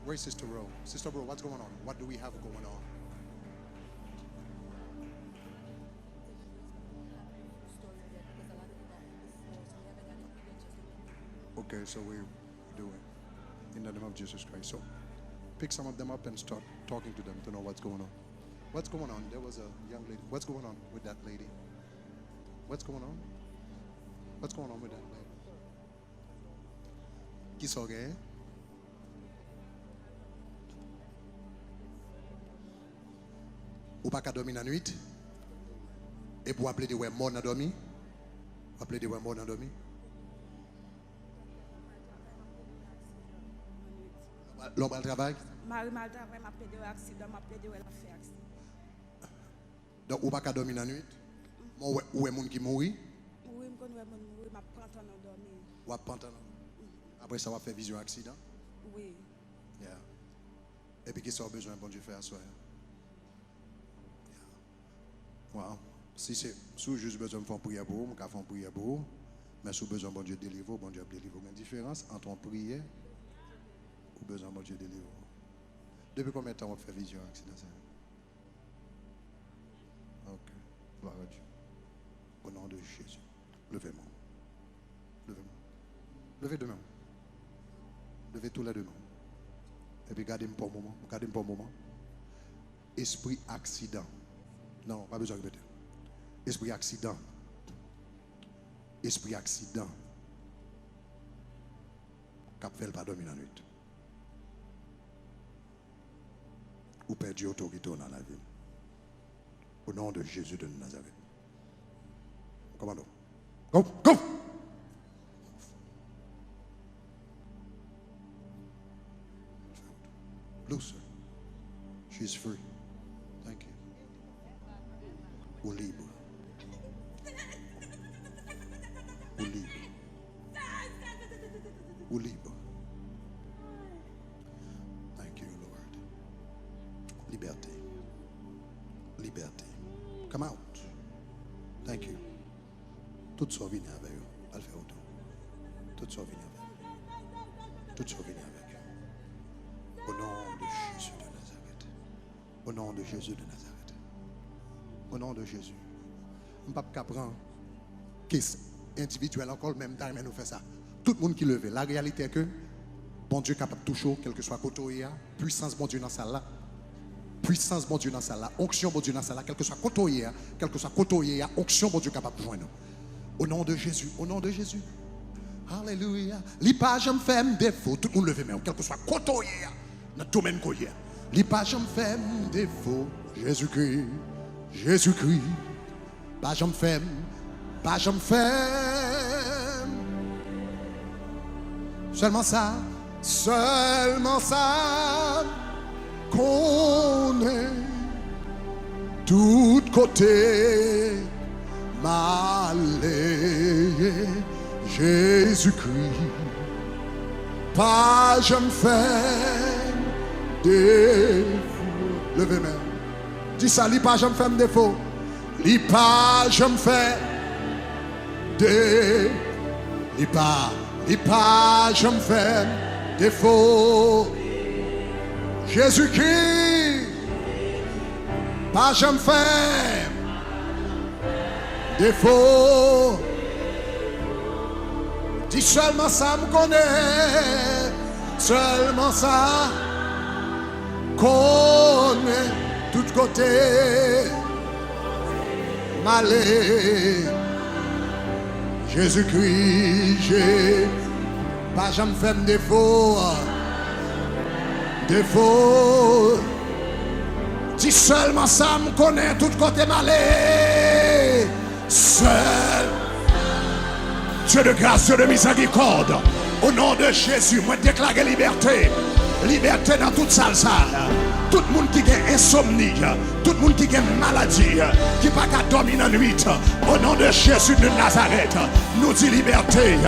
Where's Sister Ro? Sister Ro, what's going on? What do we have going on? Okay, so we do it in the name of Jesus Christ. So pick some of them up and start talking to them to know what's going on. What's going on? There was a young lady. What's going on with that lady? What's going on? What's going on with that lady? Qui sont gay? Ou pas qu'à dormir la nuit? Et pour appeler des ouais mort dans dormir? Appeler des ouais mort dans dormir? L'homme al travail? Marie mal travail, m'a plaidé un accident, m'a plaidé la fait accident. Donc ou pas qu'à dormir la nuit? Moi ou est monde qui mourit? Oui, me connais mon mourir, m'a prendre en dormir. Ou à prendre après ça va faire vision accident? Oui. Yeah. Et puis qu'est-ce qu'on a besoin bon Dieu faire à soi? Wow. Si juste besoin de faire prière pour vous, je vais faire prière pour vous. Mais si vous besoin bon Dieu délivre, bon Dieu délivre. Mais la différence entre une prière ou besoin bon Dieu délivre. Depuis combien de temps on fait vision accident? Ok. Gloire à Dieu. Au nom de Jésus. Levez-moi. Levez-moi. Levez deux mains. Levez tous les deux mains. Et puis gardez-moi pour un moment. Gardez-moi pour un moment. Esprit accident. Non, pas besoin de répéter. Esprit accident. Esprit accident. Cap fait pas dormir la nuit. Ou perdu autorité dans la vie. Au nom de Jésus de Nazareth. Commando. Go, go! Loose her. She's free. Thank you. O libre. O libre. O libre. Come out. Thank you. Tout ça vient avec eux. Elle fait auto. Tout ça vient avec eux. Tout ça vient avec eux. Au nom de Jésus de Nazareth. Au nom de Jésus de Nazareth. Au nom de Jésus. Je ne peux pas prendre caisse individuelle encore le même temps, mais nous faisons ça. Tout le monde qui lève. La réalité est que bon Dieu est capable de toucher, quel que soit côté, puissance bon Dieu dans ça là. Puissance bon Dieu dans ça là. Onction bon Dieu dans ça là. Quel que soit côté, quel que soit côté, onction bon Dieu capable de joindre nous. Au nom de Jésus. Au nom de Jésus. Alléluia. L'ipage me fait défaut. Tout le monde lève main. Quel que soit côté, notre domaine côté. L'ipage me fait défaut. Jésus-Christ. Jésus-Christ. Pas j'en fais. Pas j'en fais. Seulement ça. Seulement ça. Qu'on est tout côté malé Jésus-Christ. Pas je me fais défaut. Levez main. Dis ça, li pas je me fais défaut. Li pas je me fais défaut. Li pas je me fais défaut. Jésus-Christ, pas je me fais défaut. Dis seulement ça me connaît, seulement ça connaît tout côté malé. Jésus-Christ, pas je me fais défaut. Défaut. Dis seulement ça me connaît tout côté malé. Seul Dieu de grâce, Dieu de miséricorde. Au nom de Jésus, moi déclare liberté. Liberté dans toute salle ça. Tout le monde qui a insomnie, tout le monde qui a maladie, qui n'a pas qu'à dormir dans la nuit. Au nom de Jésus de Nazareth, nous dit liberté.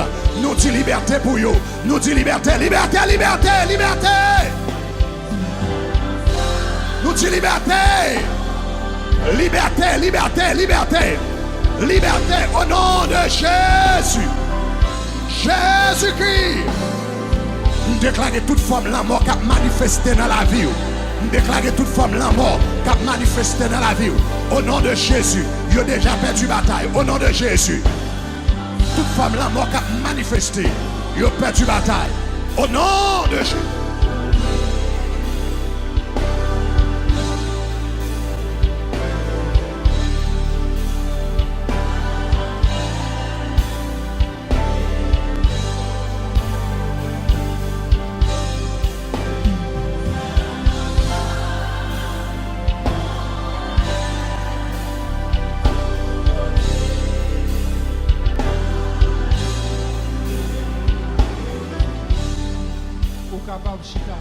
Nous dit liberté pour vous. Nous dit liberté, liberté, liberté, liberté. Nous disons liberté, liberté, liberté, liberté, liberté au nom de Jésus. Jésus-Christ. Nous déclarons toute forme la mort qui a manifesté dans la vie. Nous déclarons toute forme la mort qui a manifesté dans la vie. Au nom de Jésus, il a déjà perdu bataille. Au nom de Jésus. Toute forme la mort qui a manifesté, il a perdu bataille. Au nom de Jésus. Capable, Chica.